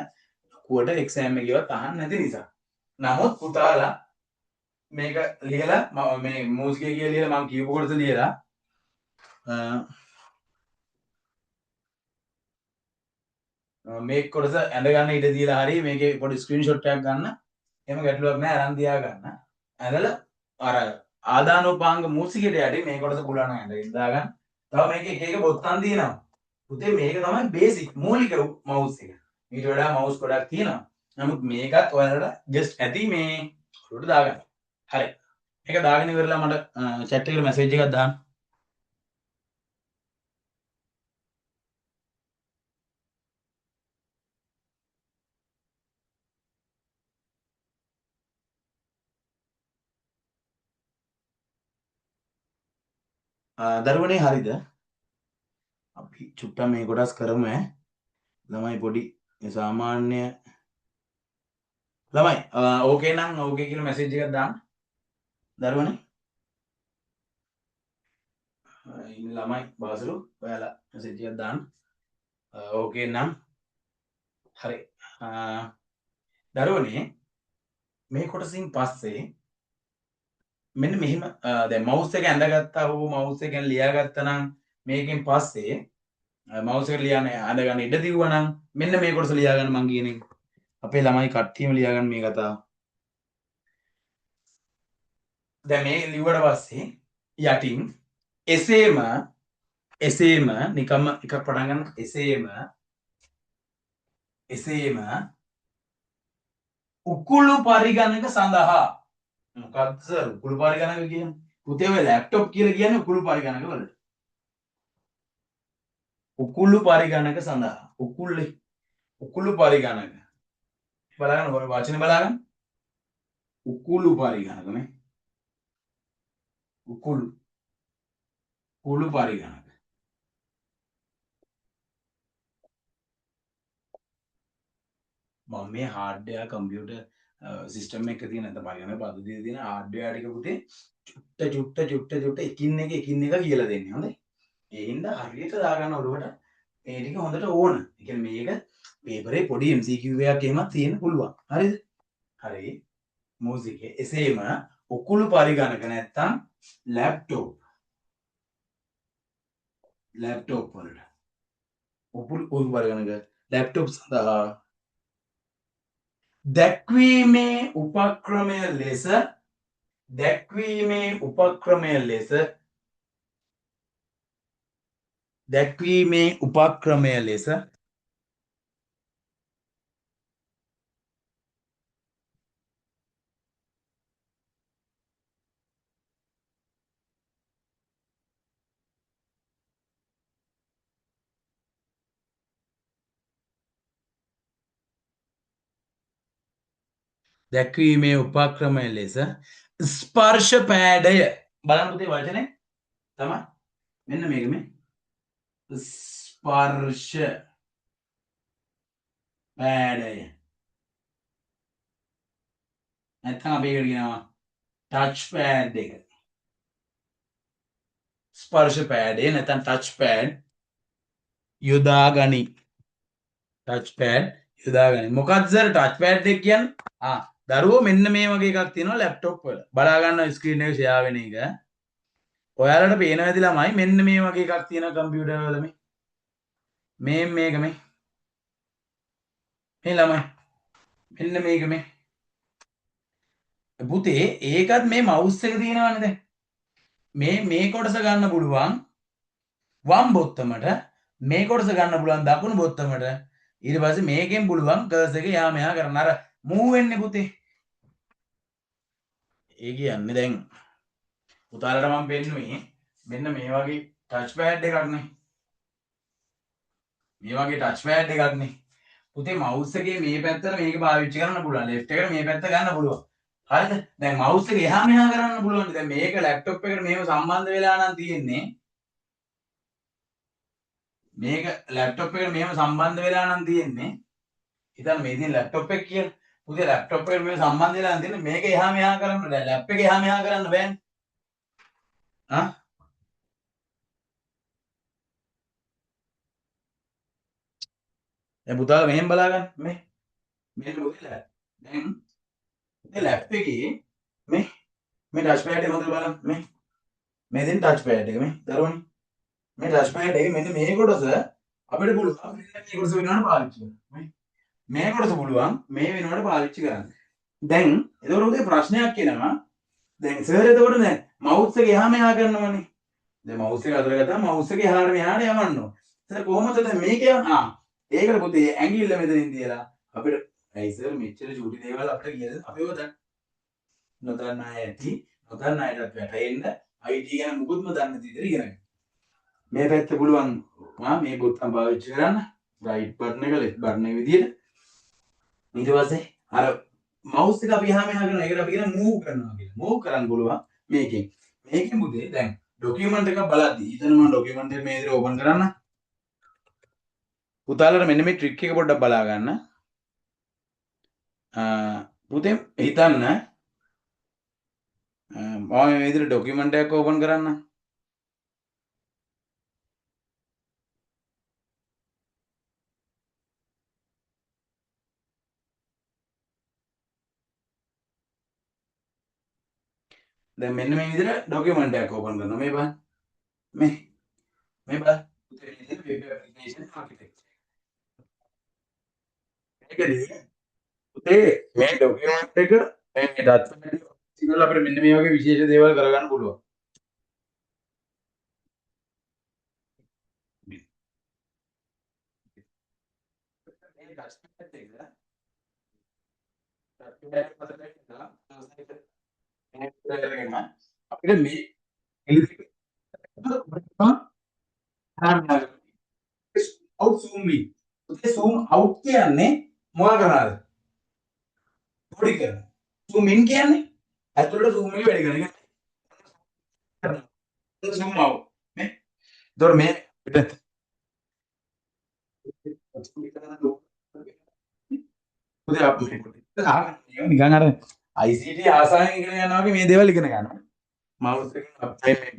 ලකුවට එක්සෑම් එකේවත් අහන්න නැති නිසා. නමුත් පුතාලා මේක ලියලා මේ මූසිකය කියලා ලියලා මම කියපු කොටස ලියලා මේ කොටස ඇඳ ගන්න ඉඩ දීලා හරි මේකේ පොඩි ස්ක්‍රීන්ෂොට් එකක් ගන්න. එහෙම ගැටලුවක් නැහැ අරන් තියා ගන්න. ඇඳලා අර ආදානෝපාංග මූසිකයට යටි මේ කොටස පුළුවන් නම් ඇඳගෙන දාගන්න. තව මේකේ එක එක බොත්තම් තියෙනවා. පුතේ මේක තමයි බේසික් මූලික මවුස් එක. ඊට වඩා මවුස් ගොඩක් තියෙනවා. නමුත් මේකත් ඔයාලට ජස්ට් ඇති මේ ඔලුවට දාගන්න. හරි. මේක දාගෙන ඉවරලා මට chat එකට මැසේජ් එකක් දාන්න. දරුවනේ හරිද? අපි චුට්ටක් මේ කොටස් කරමු ඈ. ළමයි පොඩි සාමාන්‍ය ළමයි ඕකේ නම් ඕකේ කියලා මැසේජ් එකක් දාන්න. දරුවනේ ඉන්න ළමයි බාසලු ඔයාලා මැසේජ් එකක් දාන්න. ඕකේ නම් හරි. දරුවනේ මේ කොටසින් පස්සේ මෙන්න මෙහෙම දැන් මවුස් එක ඇඳගත්තා හෝ මවුස් එකෙන් ලියාගත්තා නම් මේකෙන් පස්සේ මවුස් එක ලියන්න අඳගන්න ඉඩ දිව්වා නම් මෙන්න මේ කොටස ලියා ගන්න මං කියන එක. අපේ ළමයි කට්ටියම ලියා ගන්න මේ කතාව. දැන් මේ ලිව්වට පස්සේ යටින් එසේම නිකම්ම එකක් පටන් ගන්න. එසේම උකුළු පරිගණක සඳහා මොකක්ද සර් උකුළු පරිගණක කියන්නේ? පුතේ ඔය ලැප්ටොප් කියලා කියන්නේ උකුළු පරිගණක වලට. උකුළු පරිගණක සඳහා උකුළු පරිගණක බලන්න ඔය වචනේ බලන්න. උකුළු පරිගණක නේ. උකුළු පරිගණක. මම මේ හાર્ඩ්වෙයාර් කම්පියුටර් සිස්ටම් එක තියෙන නැත්නම් පරිගණක පද්ධතියේ තියෙන හાર્ඩ්වෙයාර් ටික පුතේ චුට්ට එකින් එක කියලා දෙන්නේ. හොඳයි. ඒ හින්දා හරියට දාගන්න ඔළුවට මේ ටික හොඳට ඕන. ඒ කියන්නේ මේක පේපරේ පොඩි MCQ එකක් එහෙමත් තියෙන්න පුළුවන්. හරිද? හරි. මූසිකේ එසේම උකුළු පරිගණක නැත්තම් ලැප්ටොප් වලට උකුළු පරිගණක ලැප්ටොප් සඳහා දැක්වීමේ උපක්‍රමය ලෙස දැක්වීමේ උපක්‍රමය ලෙස දැක්වීමේ උපක්‍රමය ලෙස ස්පර්ශ පෑඩය බලන්න පුතේ වචනේ තමයි මෙන්න මේක මේ ස්පර්ශ පෑඩය නැත්නම් අපි ඒකට කියනවා ටච් පෑඩ් එක ස්පර්ශ පෑඩය නැත්නම් ටච් පෑඩ් යොදා ගනි ටච් පෑඩ් යොදා ගනි මොකක්ද සර් ටච් පෑඩ් එක කියන්නේ දරුවෝ මෙන්න මේ වගේ එකක් තියෙනවා ලැප්ටොප් වල බලා ගන්න ස්ක්‍රීන් එක ෂෙයා වෙන එක ඔයාලට පේනවා ඇති ළමයි මෙන්න මේ වගේ එකක් තියෙනවා කම්පියුටර් වල මේක මේ ළමයි මෙන්න මේක මේ පුතේ ඒකත් මේ මවුස් එක තියෙනවනේ දැන් මේ කොටස ගන්න පුළුවන් වම් බොත්තමට මේ කොටස ගන්න පුළුවන් දකුණු බොත්තමට ඊට පස්සේ මේකෙන් පුළුවන් කර්සර් එක යා මෙහා කරන්න අර මූව් වෙන්නේ පුතේ ඒ කියන්නේ දැන් පුතාලට මම පෙන්නුවේ මෙන්න මේ වගේ ටච් පෑඩ් එකක් නේ මේ වගේ ටච් පෑඩ් එකක් නේ පුතේ මවුස් එකේ මේ පැත්තට මේක පාවිච්චි කරන්න පුළුවන් ලෙෆ්ට් එකට මේ පැත්ත ගන්න පුළුවන් හරිද දැන් මවුස් එක එහා මෙහා කරන්න පුළුවන් දැන් මේක ලැප්ටොප් එකට මේව සම්බන්ධ වෙලා නම් තියෙන්නේ මේක ලැප්ටොප් එකට මෙහෙම සම්බන්ධ වෙලා නම් තියෙන්නේ හිතන්න මේ ඉතින් ලැප්ටොප් එක කියලා පුතේ ලැප්ටොප් එකට මෙහෙම සම්බන්ධ වෙලා නම් තියෙන්නේ මේක එහා මෙහා කරන්න බෑ ලැප් එක එහා මෙහා කරන්න බෑනේ දැන් පුතාලා මෙහෙම බලා ගන්න මේ මෙන්න පුතේ දැන් පුතේ ලැප් එකේ මේ ටච් පෑඩ් එක හොඳට බලන්න මේ දෙන ටච් පෑඩ් එක මේ දරුවනේ මේ ටච් පෑඩ් එක මෙන්න මේ කොටස අපිට පුළුවන් මෙන්න මේ කොටස වෙනවට පාවිච්චි කරන්න මේ කොටස පුළුවන් මේ වෙනවට පාවිච්චි කරන්න දැන් එතකොට උදේ ප්‍රශ්නයක් එනවා දැන් සර් එතකොට දැන් මවුස් එක එහා මෙහා කරනවනේ දැන් මවුස් එක අතර ගත්තාම මවුස් එක එහාට මෙහාට යවන්න ඕන සර් කොහොමද දැන් මේක ඒකට පුතේ ඇඟිල්ල මෙතනින් තියලා අපිට ඇයි සර් මෙච්චර චූටි දේවල් අපිට කියද අපිව දැන් නොදන්න අය ඇති නොදන්න අයටත් වැටෙන්න IT ගැන මුකුත්ම දන්නේ නැති විදිහට ඉගෙන ගන්න මේ පැත්ත පුළුවන් මේ බොත්තම් පාවිච්චි කරන්න රයිට් බටන් එක ලෙෆ්ට් බටන් එක විදිහට ඊට පස්සේ අර මවුස් එක අපි එහා මෙහා කරන එකට අපි කියන මූව් කරනවා කියලා මූව් කරන්න පුළුවන් මේකෙන් පුතේ දැන් ડોකියුමන්ට් එක බලද්දී ඊතන මම ડોකියුමන්ට් එක මේ විදිහට ඕපන් කරන්න පුතාලට මෙන්න මේ ට්‍රික් එක පොඩ්ඩක් බලා ගන්න පුතේ හිතන්න මම මේ විදිහට ડોකියුමන්ට් එකක් ඕපන් කරන්න දැන් මෙන්න මේ විදිහට ડોකියුමන්ට් එකක් ඕපන් කරනවා මේ බලන්න මේ බලන්න පුතේ මේ විදිහට වෙබ් ඇප්ලිකේෂන් ආකිටෙක්චර් ඒකදී පුතේ මේ ડોකියුමන්ට් එක මේ ටච් පෑඩ් එක අපිට මෙන්න මේ වගේ විශේෂ දේවල් කරගන්න පුළුවන් මේ ටච් පෑඩ් එක අපිට මේ out zoom in උදේ zoom out කියන්නේ මොකක් කරනවද පොඩි කරන zoom in කියන්නේ ඇතුළට zoom එක වැඩි කරගෙන zoom out නේ. ඒතකොට මේ පිට පුතේ අපි නිකන් අර ICT ආසාවෙන් ඉගෙන යනවා වගේ මේ දේවල් ඉගෙන ගන්නවා. මවුස් එකෙන් අපේ මේ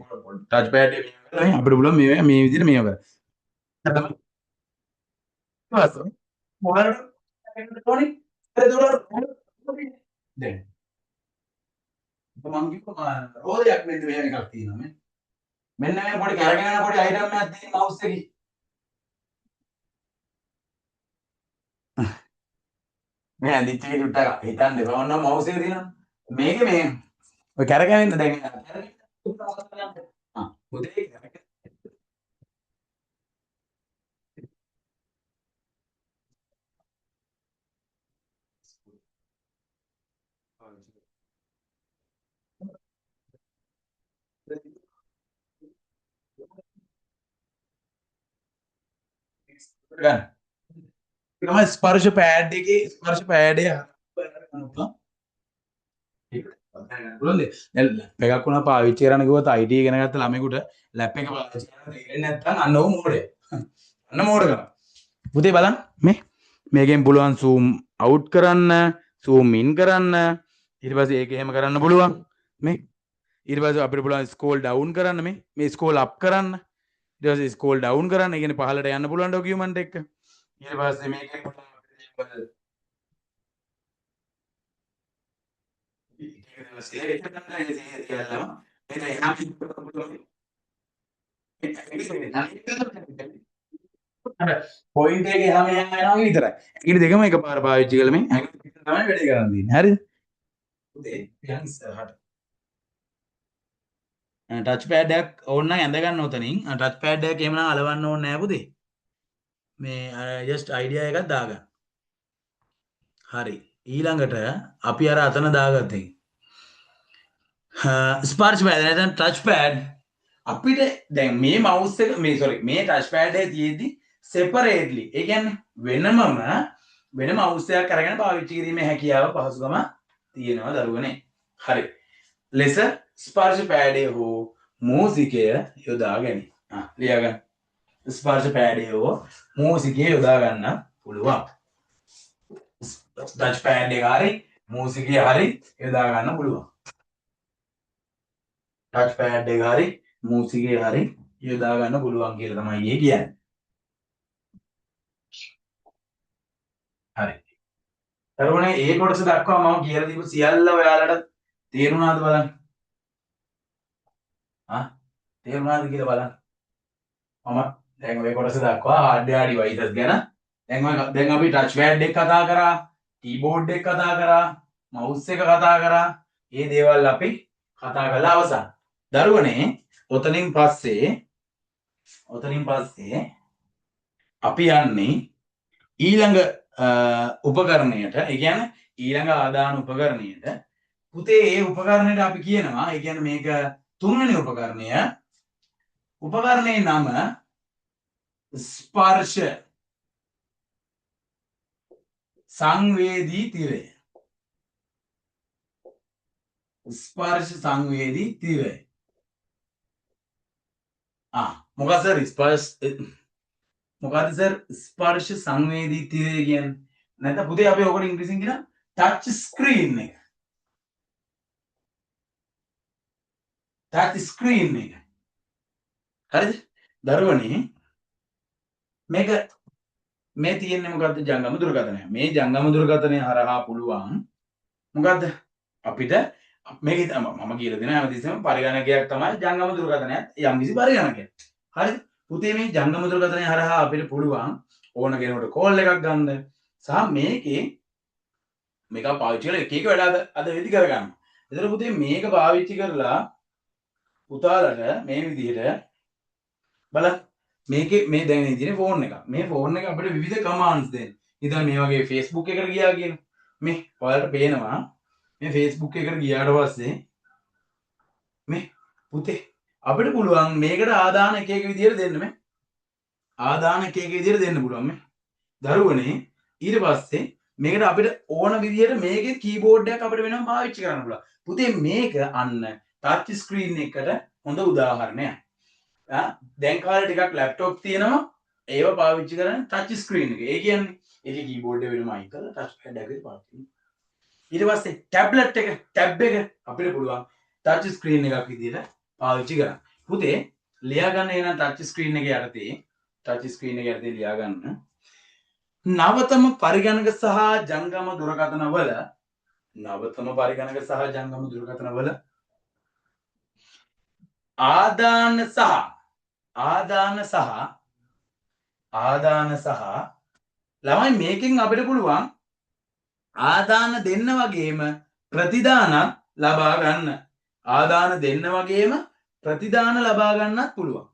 ටච් පෑඩ් එක මේ අපිට පුළුවන් මේ විදිහට මේව කරන්න. මොකද මොනවද දැන් මම කිව්වා රෝදයක් මෙන්න මෙහෙම එකක් තියෙනවා මේ. මෙන්න මේ පොඩි කරගෙන යන පොඩි අයිටම් එකක් තියෙන මවුස් එකේ. මේ ඇඳිච්ච එක චුට්ටක් හිතන්න එපා. ඔන්න මවුස් එක තියෙනවා. මේකේ මේ ඔය කරගෙනින්න දැන් පුතේ ගන්න. තමයි ස්පර්ශ පෑඩ් එකේ ස්පර්ශ පෑඩ් එක පුළුවන්ද? දැන් ලැප් එකක් වුණා පාවිච්චි කරන්න කිව්වොත් IT ඉගෙන ගත්ත ළමයෙකුට ලැප් එක පාවිච්චි කරන්න තේරෙන්නේ නැත්නම් අන්න ඔහු මෝඩය. අන්න මෝඩ කරා. පුතේ බලන්න මේ මේකෙන් පුළුවන් zoom out කරන්න, zoom in කරන්න. ඊට පස්සේ ඒක එහෙම කරන්න පුළුවන්. මේ ඊට පස්සේ අපිට පුළුවන් scroll down කරන්න මේ scroll up කරන්න. ඊට පස්සේ scroll down කරන්න. ඒ කියන්නේ පහළට යන්න පුළුවන් document එක. ඊට පස්සේ මේකෙන් පොයින්ට් එක එහාම යනවා විතරයි. ඒකේ දෙකම එකපාර පාවිච්චි කළා මේ තමයි වැඩේ කරන්න තියෙන්නේ. හරිද? පුතේ යන් ඉස්සරහට. ටච් පෑඩ් එකක් ඕන නම් ඇඳ ගන්න උතනින්. ටච් පෑඩ් එකක් එහෙම නම් අලවන්න ඕනේ නැහැ පුතේ. මේ ජස්ට් අයිඩියා එකක් දාගන්න. හරි. ඊළඟට අපි අර අතන දාගත්තේ. ස්පර්ශ පෑඩ් නැත්නම් ටච් පෑඩ් අපිට දැන් මේ මවුස් එක මේ මේ ටච් පෑඩ් එක තියෙද්දි සෙපරේට්ලි ඒ කියන්නේ වෙනම මවුස් එකක් අරගෙන පාවිච්චි කිරීමේ හැකියාව පහසුකම තියෙනවා දරුවනේ. හරි. ලෙස ස්පර්ශ පෑඩය හෝ මූසිකය යොදා ගැනීම. ලියා ගන්න. ස්පර්ශ පෑඩය හෝ මූසිකය යොදා ගන්න පුළුවන්. ටච් පෑඩ් එක හරි මූසිකය හරි යොදා ගන්න පුළුවන්. ටච් පෑඩ් එක හරි මූසිකය හරි යොදා ගන්න පුළුවන් කියලා තමයි කියන්නේ. හරි. දරුවනේ ඒ කොටස දක්වා මම කියලා දීපු සියල්ල ඔයාලට තේරුණාද බලන්න. තේරුණාද කියලා බලන්න. මම දැන් ඔය කොටස දක්වා hardware devices ගැන දැන් අපි ටච් පෑඩ් එක කතා කරා, කීබෝඩ් එක කතා කරා, මවුස් එක කතා කරා. මේ දේවල් අපි කතා කරලා අවසන්. දරුවනේ ඔතනින් පස්සේ අපි යන්නේ ඊළඟ උපකරණයට. ඒ කියන්නේ ඊළඟ ආදාන උපකරණයට. පුතේ ඒ උපකරණයට අපි කියනවා ඒ කියන්නේ මේක තුන්වෙනි උපකරණයේ නම ස්පර්ශ සංවේදී තිරය. ස්පර්ශ සංවේදී තිරය. මොකක්ද සර් මොකක්ද සර් ස්පර්ශ සංවේදී තිරය කියන්නේ? නැත්නම් පුතේ අපි ඔකට ඉංග්‍රීසියෙන් කියන ටච් ස්ක්‍රීන් එක. ටච් ස්ක්‍රීන් එක. හරිද? දරුවනේ මේක මේ තියෙන්නේ මොකද්ද? ජංගම දුරකථනය. මේ ජංගම දුරකථනය හරහා පුළුවන් මොකද්ද? අපිට මේක මම කියලා දෙනවා හැමතිස්සෙම පරිගණකයක් තමයි ජංගම දුරකථනයත් යම්කිසි පරිගණකයක්. හරිද? පුතේ මේ ජංගම දුරකථනය හරහා අපිට පුළුවන් ඕන කෙනෙකුට කෝල් එකක් ගන්න සහ මේක පාවිච්චි කරලා එක එක වැඩ අද වෙදි කරගන්න. ඒතර පුතේ මේක පාවිච්චි කරලා පුතාලට මේ විදිහට බලන්න මේ දැන් ඉදිරියේ ෆෝන් එක. මේ ෆෝන් එක අපිට විවිධ කමාන්ඩ්ස් දෙන්න. ඉතින් මේ වගේ Facebook එකට ගියා කියන මේ ඔයාලට පේනවා මේ Facebook එකට ගියාට පස්සේ මේ පුතේ අපිට පුළුවන් මේකට ආදාන එක එක විදිහට දෙන්න මේ. ආදාන එක එක විදිහට දෙන්න පුළුවන් මේ. දරුවනේ ඊට පස්සේ මේකට අපිට ඕන විදිහට මේකේ කීබෝඩ් එකක් අපිට වෙනම පාවිච්චි කරන්න පුළුවන්. පුතේ මේක අන්න ටච් ස්ක්‍රීන් එකට හොඳ උදාහරණයක්. දැන් කාලේ ටිකක් ලැප්ටොප් තියෙනවා ඒව පාවිච්චි කරන්නේ ටච් ස්ක්‍රීන් එක. ඒ කියන්නේ ඒකේ කීබෝඩ් එක වෙනම අයින් කරලා ටච් පැඩ් එකේ පාවිච්චි කරනවා. ඊට පස්සේ ටැබ්ලට් එක ටැබ් එක අපිට පුළුවන් ටච් ස්ක්‍රීන් එකක් විදිහට පාවිච්චි කරන්න. පුතේ ලියා ගන්න එන ටච් ස්ක්‍රීන් එක යටතේ ටච් ස්ක්‍රීන් එක යටතේ ලියා ගන්න නවතම පරිගණක සහ ජංගම දුරකථනවල නවතම පරිගණක සහ ජංගම දුරකථනවල ආදාන සහ ළමයි මේකෙන් අපිට පුළුවන් ආදාන දෙන්න වගේම ප්‍රතිදානත් ලබා ගන්න. ආදාන දෙන්න වගේම ප්‍රතිදාන ලබා ගන්නත් පුළුවන්.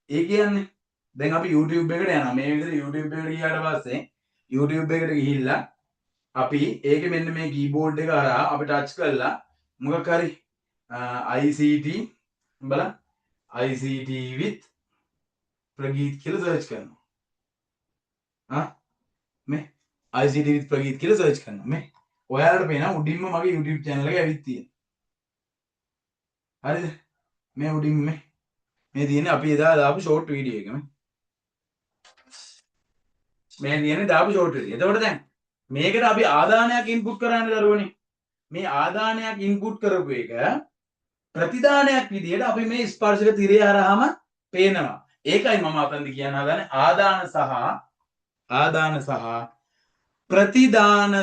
ඒ කියන්නේ දැන් අපි YouTube එකට යනවා. මේ විදිහට YouTube එකට ගියාට පස්සේ YouTube එකට ගිහිල්ලා අපි ඒකේ මෙන්න මේ කීබෝඩ් එක හරහා අපි ටච් කරලා මොකක් හරි ICT බලන්න ICT with ප්‍රගීත් කියලා සර්ච් කරනවා. මේ ICT with ප්‍රගීත් කියලා සර්ච් කරනවා. මේ ඔයාලට පේනවා උඩින්ම මගේ YouTube channel එක ඇවිත් තියෙනවා. හරිද? මේ උඩින් මේ තියෙන්නේ අපි එදා දාපු short video එක මේ. මේ තියෙන්නේ දාපු short video. එතකොට දැන් මේකට අපි ආදානයක් ඉන්පුට් කරන්න දරුවනේ. මේ ආදානයක් ඉන්පුට් කරපු එක ප්‍රතිදානයක් විදිහට අපි මේ ස්පර්ශක තිරය හරහාම පේනවා. ඒකයි මම අතන්දි කියන්න හදන්නේ ආදාන සහ ප්‍රතිදානද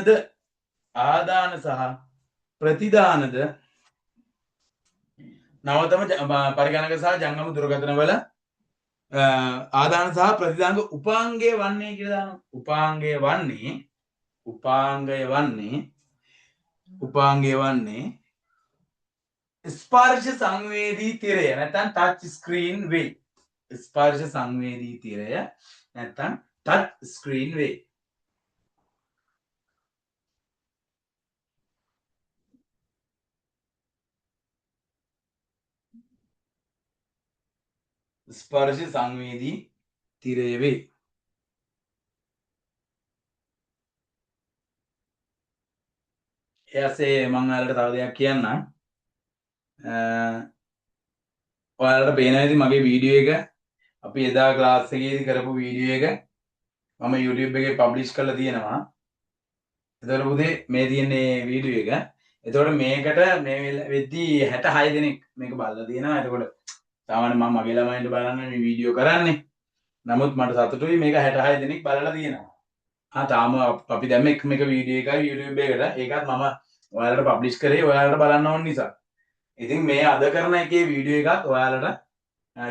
නවතම පරිගණක සහ ජංගම දුරකථන වල ආදාන සහ ප්‍රතිදානක උපාංගය වන්නේ කියලා දානවා. උපාංගය වන්නේ ස්පර්ශ සංවේදී තිරය නැත්නම් ටච් ස්ක්‍රීන් වේ. ස්පර්ශ සංවේදී තිරය නැත්නම් ටච් ස්ක්‍රීන් වේ. ස්පර්ශ සංවේදී තිරය වේ. එයාසේ මම ඔයාලට තව දෙයක් කියන්නම්. ඔයාලට පේනවා ඉතින් මගේ වීඩියෝ එක අපි එදා ක්ලාස් එකේදී කරපු වීඩියෝ එක මම YouTube එකේ පබ්ලිෂ් කරලා තියෙනවා. එතකොට පුතේ මේ තියෙන්නේ වීඩියෝ එක. එතකොට මේකට මේ වෙද්දී 66 දෙනෙක් මේක බලලා තියෙනවා. එතකොට සාමාන්‍ය මම මගේ ළමයින්ට බලන්න මේ වීඩියෝ කරන්නේ. නමුත් මට සතුටුයි මේක 66 දෙනෙක් බලලා තියෙනවා. තාම අපි දැම්ම එක වීඩියෝ එකයි YouTube එකට. ඒකත් මම ඔයාලට පබ්ලිෂ් කරේ ඔයාලට බලන්න ඕන නිසා. ඉතින් මේ අද කරන එකේ වීඩියෝ එකත් ඔයාලට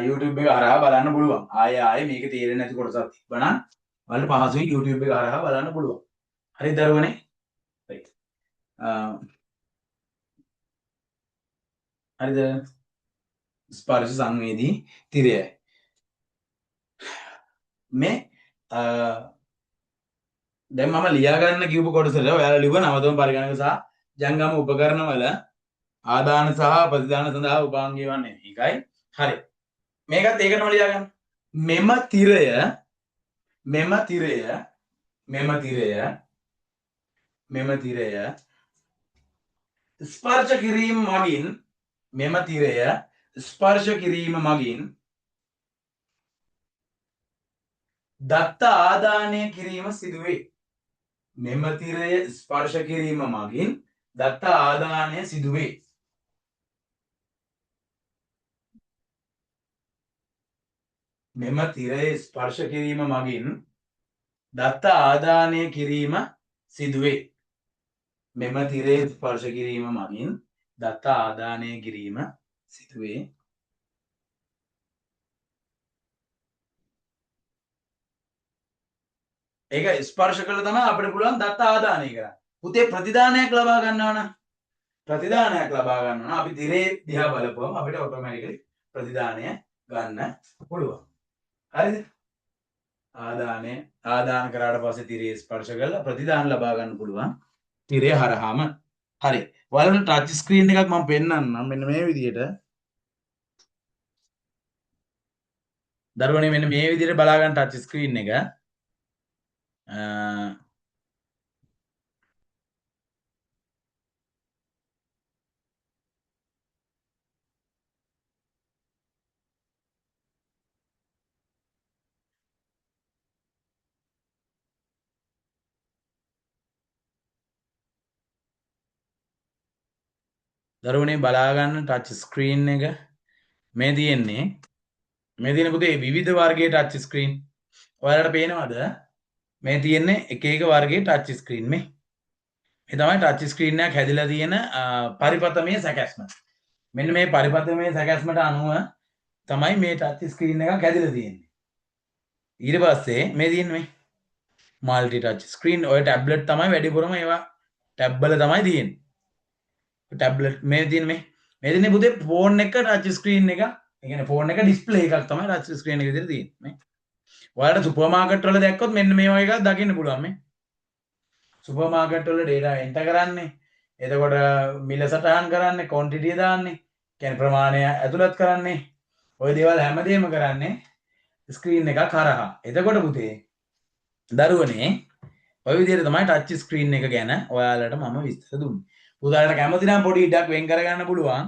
YouTube එක හරහා බලන්න පුළුවන්. ආයේ මේක තේරෙන්නේ නැති කොටසක් තිබ්බනම් ඔයාලට පහසුවෙන් YouTube එක හරහා බලන්න පුළුවන්. හරිද දරුවනේ? right. හරිද? ස්පර්ශ සංවේදී තිරයයි. මේ දැන් මම ලියා ගන්න කිව්ව කොටසට ඔයාලා ලියුව නවතම පරිගණක සහ ජංගම උපකරණ වල ආදාන සහ ප්‍රතිදාන සඳහා උපාංගය වන්නේ. ඒකයි. හරි. මේකත් ඒකටම ලියා ගන්න. මෙම තිරය ස්පර්ශ කිරීම මගින් දත්ත ආදානය කිරීම සිදුවේ. මෙම තිරය ස්පර්ශ කිරීම මගින් දත්ත ආදානය සිදුවේ. මෙම තිරය ස්පර්ශ කිරීම මගින් දත්ත ආදානය කිරීම සිදුවේ. මෙම තිරය ස්පර්ශ කිරීම මගින් දත්ත ආදානය කිරීම සිදුවේ. ඒක ස්පර්ශ කළ තමයි අපිට පුළුවන් දත්ත ආදානය කරන්න. පුතේ ප්‍රතිදානයක් ලබා ගන්නවා නම් අපි තිරේ දිහා බලපුවම අපිට ඔටෝමැටිකලි ප්‍රතිදානය ගන්න පුළුවන්. හරිද? ආදාන කරාට පස්සේ තිරේ ස්පර්ශ කරලා ප්‍රතිදාන ලබා ගන්න පුළුවන් තිරය හරහාම. හරි. ඔයාලට ටච් ස්ක්‍රීන් එකක් මම පෙන්නන්නම් මෙන්න මේ විදිහට. දරුවනේ මෙන්න මේ විදිහට බලා ගන්න ටච් ස්ක්‍රීන් එක. දරුවනේ බලා ගන්න ටච් ස්ක්‍රීන් එක මේ තියෙන්නේ. මේ තියෙන පුතේ විවිධ වර්ගයේ ටච් ස්ක්‍රීන්. ඔයාලට පේනවද? මේ තියෙන්නේ එක එක වර්ගයේ ටච් ස්ක්‍රීන් මේ. මේ තමයි ටච් ස්ක්‍රීන් එකක් හැදිලා තියෙන පරිපතමේ සැකැස්ම. මෙන්න මේ පරිපතමේ සැකැස්මට අනුව තමයි මේ ටච් ස්ක්‍රීන් එකක් හැදිලා තියෙන්නේ. ඊට පස්සේ මේ තියෙන්නේ මේ මල්ටි ටච් ස්ක්‍රීන්. ඔය ටැබ්ලට් තමයි වැඩිපුරම ඒවා ටැබ් වල තමයි තියෙන්නේ. ටැබ්ලට් මේ තියෙන්නේ මේ තියෙන්නේ පුතේ ෆෝන් එක ටච් ස්ක්‍රීන් එක. ඒ කියන්නේ ෆෝන් එක ඩිස්ප්ලේ එකක් තමයි ටච් ස්ක්‍රීන් එක විදිහට තියෙන්නේ. ඔයාලට සුපර් මාකට් වල දැක්කොත් මෙන්න මේ වගේ එකක් දකින්න පුළුවන් මේ. සුපර් මාකට් වල ඩේටා එන්ටර් කරන්නේ. එතකොට මිල සටහන් කරන්නේ, ක්වොන්ටිටි දාන්නේ, කියන්නේ ප්‍රමාණය ඇතුළත් කරන්නේ. ওই දේවල් හැමදේම කරන්නේ ස්ක්‍රීන් එකක් හරහා. එතකොට පුතේ දරුවනේ ඔය විදිහට තමයි ටච් ස්ක්‍රීන් එක ගැන ඔයාලට මම විස්තර දුන්නේ. පුතාලට කැමති නම් පොඩි ඉඩක් වෙන් කරගන්න පුළුවන්.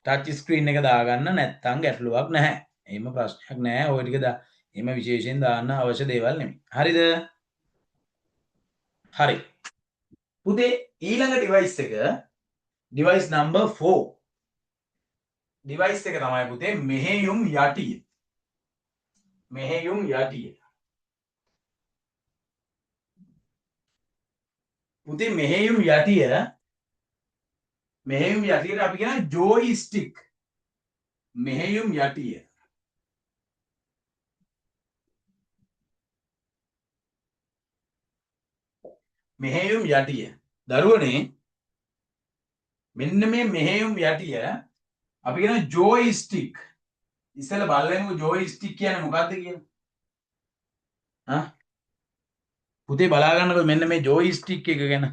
ටච් ස්ක්‍රීන් එක දාගන්න නැත්තම් ගැටලුවක් නැහැ. එහෙම ප්‍රශ්නයක් නැහැ. ඔය ටික එහෙම විශේෂයෙන් දාන්න අවශ්‍ය දේවල් නෙමෙයි. හරිද? හරි. පුතේ ඊළඟ ඩිවයිස් එක ඩිවයිස් නම්බර් 4. ඩිවයිස් එක තමයි පුතේ මෙහෙයුම් යටිය. මෙහෙයුම් යටිය. පුතේ මෙහෙයුම් යටියට අපි කියන ජෝයිස්ටික්. මෙහෙයුම් යටිය. මෙහෙයුම් යටිය. දරුවනේ මෙන්න මේ මෙහෙයුම් යටිය අපි කියන ජෝයිස්ටික්. ඉස්සෙල්ලා බලලමු ජෝයිස්ටික් කියන්නේ මොකක්ද කියලා. පුතේ බලා ගන්නකො මෙන්න මේ ජෝයිස්ටික් එක ගැන.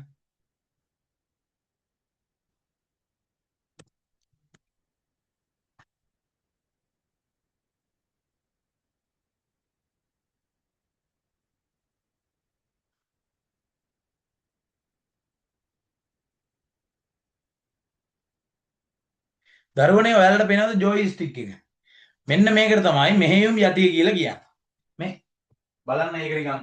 දරුවනේ ඔයාලට පේනවද ජෝයිස්ටික් එක? මෙන්න මේකට තමයි මෙහෙයුම් යටිය කියලා කියන්නේ. මේ බලන්න ඒක නිකන්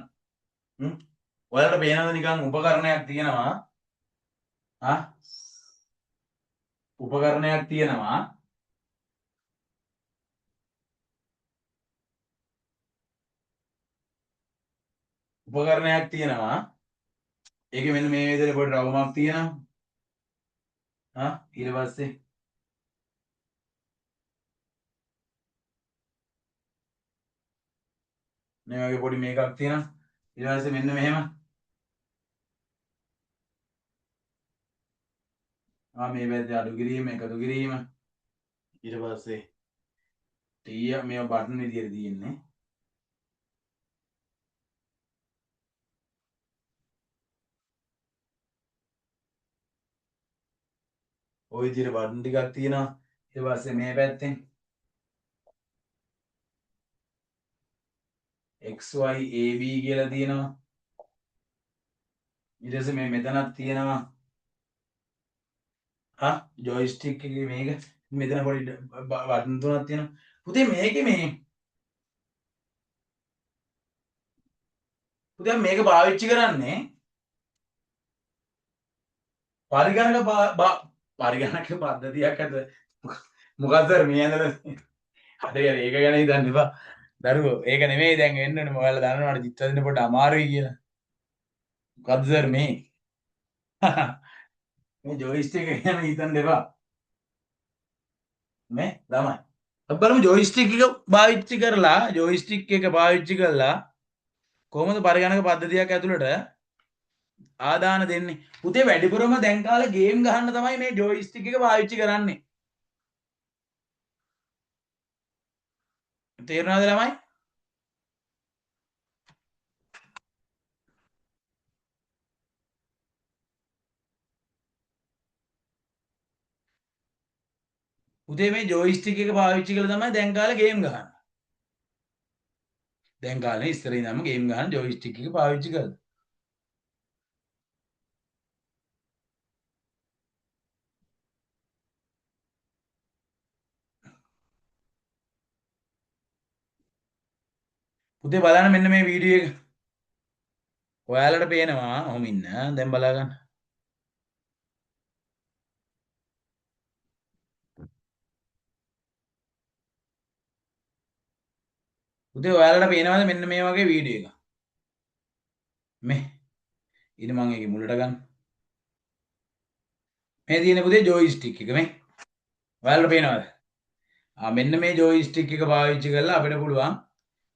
ඔයාලට පේනවද නිකන් උපකරණයක් තියෙනවා. උපකරණයක් තියෙනවා. උපකරණයක් තියෙනවා. ඒකේ මෙන්න මේ විදිහට පොඩි රවුමක් තියෙනවා. ඊට පස්සේ මේ වගේ පොඩි මේකක් තියෙනවා. ඊට පස්සේ මෙන්න මෙහෙම මේ පැත්තේ අඩු කිරීම එකතු කිරීම ඊට පස්සේ ටීය මේ බටන් විදියට තියෙන්නේ. ওই විදියට බටන් ටිකක් තියෙනවා. ඊට පස්සේ මේ පැත්තෙන් XY AB කියලා තියෙනවා. ඊට පස්සේ මේ මෙතනක් තියෙනවා. ජොයිස්ටික් එකේ මේක මෙතන පොඩි බටන් තුනක් තියෙනවා. පුතේ මේකේ පුතේ මේක පාවිච්චි කරන්නේ පරිගණක පද්ධතියක් ඇත. මොකක්ද මේ ඇඳලා හරි ඒක ගැන හිතන්න එපා. දරුවෝ ඒක නෙමෙයි දැන් වෙන්න ඕනේ. ඔයාලා දන්නවනේ චිත්‍ර දෙන්න පොඩ්ඩ අමාරුයි කියලා. මොකද්ද සර් මේ? මේ ජොයිස්ටික් එක ගැන හිතන්න එපා. මේ ළමයි. අපි බලමු ජොයිස්ටික් එක පාවිච්චි කරලා කොහොමද පරිගණක පද්ධතියක් ඇතුළට ආදාන දෙන්නේ. පුතේ වැඩිපුරම දැන් කාලේ ගේම් ගහන්න තමයි මේ ජොයිස්ටික් එක පාවිච්චි කරන්නේ. තේරුණාද ළමයි? පුතේ මේ ජොයිස්ටික් එක පාවිච්චි කරලා තමයි දැන් කාලේ ගේම් ගහන්නේ. දැන් කාලේ ඉස්සර ඉඳන්ම ගේම් ගහන ජොයිස්ටික් එක පාවිච්චි කරලා. පුතේ බලන්න මෙන්න මේ වීඩියෝ එක. ඔයාලට පේනවා ඔහොම ඉන්න. දැන් බලා ගන්න. පුතේ ඔයාලට පේනවද මෙන්න මේ වගේ වීඩියෝ එකක්? මේ ඊට මම ඒකේ මුලට ගන්න. මේ තියෙන පුතේ ජොයිස්ටික් එක මේ. ඔයාලට පේනවද? මෙන්න මේ ජොයිස්ටික් එක පාවිච්චි කරලා අපිට පුළුවන්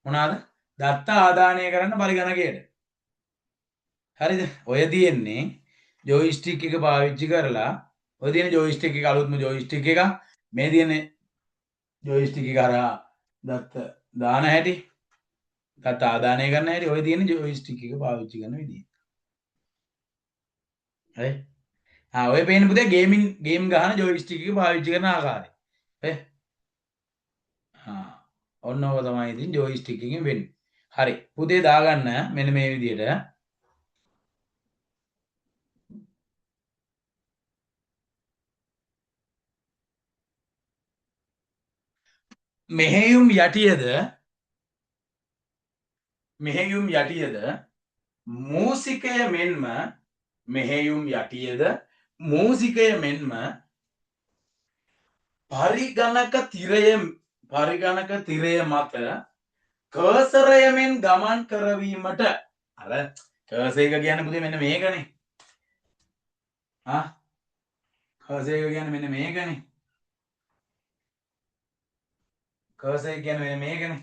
මොනවාද? දත්ත ආදානය කරන්න පරිගණකයට. හරිද? ඔය තියෙන්නේ ජොයිස්ටික් එක පාවිච්චි කරලා ඔය තියෙන ජොයිස්ටික් එක අලුත්ම ජොයිස්ටික් එක මේ තියෙන ජොයිස්ටික් එක හරහා දත්ත දාන හැටි දත්ත ආදානය කරන්න හැටි ඔය තියෙන ජොයිස්ටික් එක පාවිච්චි කරන විදිහ. හරි? ඔය පේන පුතේ ගේම් ගහන ජොයිස්ටික් එක පාවිච්චි කරන ආකාරය. හරි? ඔන්න ඕක තමයි ඉතින් ජොයිස්ටික් එකෙන් වෙන්නේ. හරි. පුතේ දාගන්න මෙන්න මේ විදිහට. මෙහෙයුම් යටියද මූසිකය මෙන්ම මෙහෙයුම් යටියද මූසිකය මෙන්ම පරිගණක තිරය මත කර්සරයමෙන් ගමන් කරවීමට අර කර්සර් එක කියන්නේ පුතේ මෙන්න මේකනේ. කර්සර් එක කියන්නේ මෙන්න මේකනේ. කර්සර් එක කියන්නේ මෙන්න මේකනේ.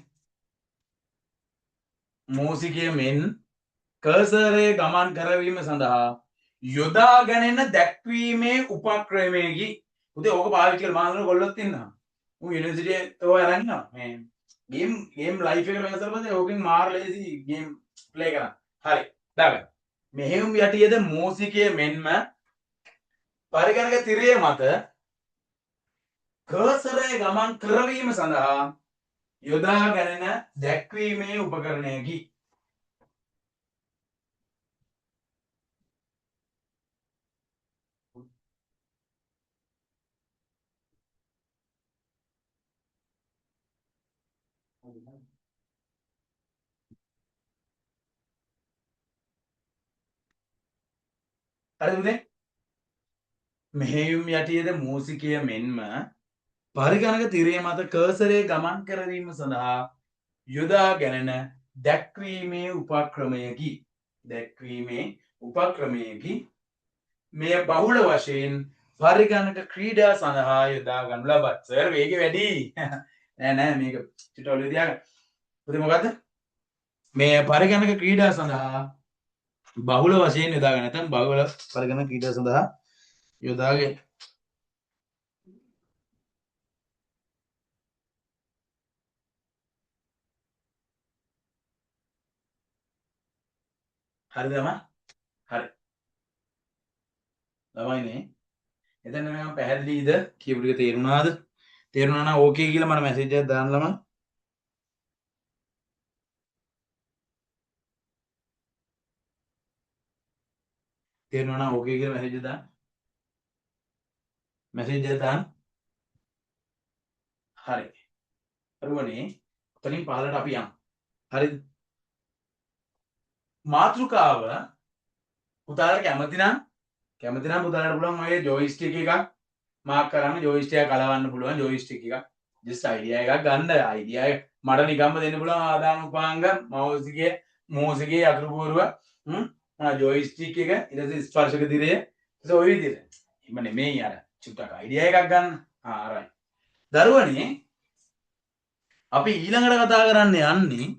මූසිකය මෙන් කර්සරයේ ගමන් කරවීම සඳහා යොදා ගැනෙන දැක්වීමේ උපක්‍රමයකි. පුතේ ඕක පාවිච්චි කරලා මානවල ගොල්ලොත් ඉන්නවා. උන් යුනිවර්සිටි එකේ අරන් ඉන්නවා. මේ ගේම් ලයිෆ් එකට වෙනසක් පස්සේ ඕකෙන් මාර ලේසි ගේම් ප්ලේ කරන්න. හරි. දාගන්න. මෙහෙයුම් යටියේද මූසිකය මෙන්ම පරිගණක තිරය මත කර්සරයේ ගමන් කරවීම සඳහා යොදා ගැනෙන දැක්වීමේ උපකරණයකි. හරිද පුතේ? මෙහෙයුම් යටියේද මූසිකය මෙන්ම පරිගණක තිරය මත කර්සරයේ ගමන් කරවීම සඳහා යොදා ගැනෙන දැක්වීමේ උපක්‍රමයකි. මෙය බහුල වශයෙන් පරිගණක ක්‍රීඩා සඳහා යොදා ගනු ලබත්. සර් වේගෙ වැඩි. නෑ මේක චුට්ටක් ඔළුවේ තියාගන්න. පුතේ මොකද්ද? මේ පරිගණක ක්‍රීඩා සඳහා බහුල වශයෙන් යොදා ගන්න. නැත්නම් බහුල පරිගණක ක්‍රීඩා සඳහා යොදාගෙන හරිද මම? හරි. ළමයිනේ එතන මම පැහැදිලිද කියපු ටික තේරුණාද? තේරුණා නම් ඕකේ කියලා මට මැසේජ් එකක් දාන්න ළමයි. තේරුණා නම් ඕකේ කියලා මැසේජ් එක දාන්න. මැසේජ් එක දාන්න. හරි. අරුවනේ ඔතනින් පහලට අපි යමු. හරිද? මාතෘකාව පුතාලට කැමති නම් පුතාලට පුළුවන් ඔය ජොයිස්ටික් එකක් මාක් කරන්න. ජොයිස්ටික් එක කලවන්න පුළුවන් ජොයිස්ටික් එකක්. ජස්ට් අයිඩියා එකක් ගන්න. අයිඩියා එක මට නිකම්ම දෙන්න පුළුවන් ආදාන උපාංග මූසිකයේ අතුරු පුවරුව ජොයිස්ටික් එක ඊට පස්සේ ස්පර්ශක දිරය ඊට ඔය විදිහට. එහෙම නෙමෙයි අර චුට්ටක් අයිඩියා එකක් ගන්න. ආරයි. දරුවනේ අපි ඊළඟට කතා කරන්න යන්නේ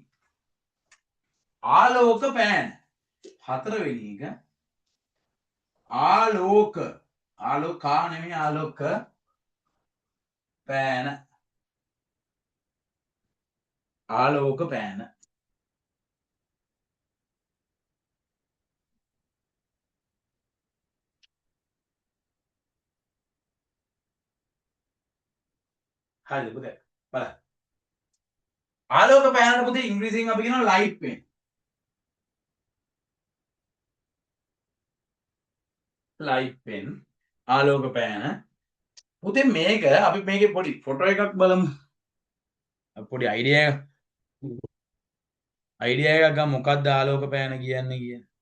ආලෝක පෑන. හතරවෙනි එක ආලෝකා නෙමෙයි ආලෝක පෑන. ආලෝක පෑන. හරිද පුතේ? බලන්න. ආලෝක පෑනට පුතේ ඉංග්‍රීසියෙන් අපි කියනවා ලයිට් පේන්. ලයිට් පෙන් ආලෝක පෑන. පුතේ මේක අපි මේකේ පොඩි ෆොටෝ එකක් බලමු. පොඩි අයිඩියා එකක් ගමු මොකක්ද ආලෝක පෑන කියන්නේ කියලා.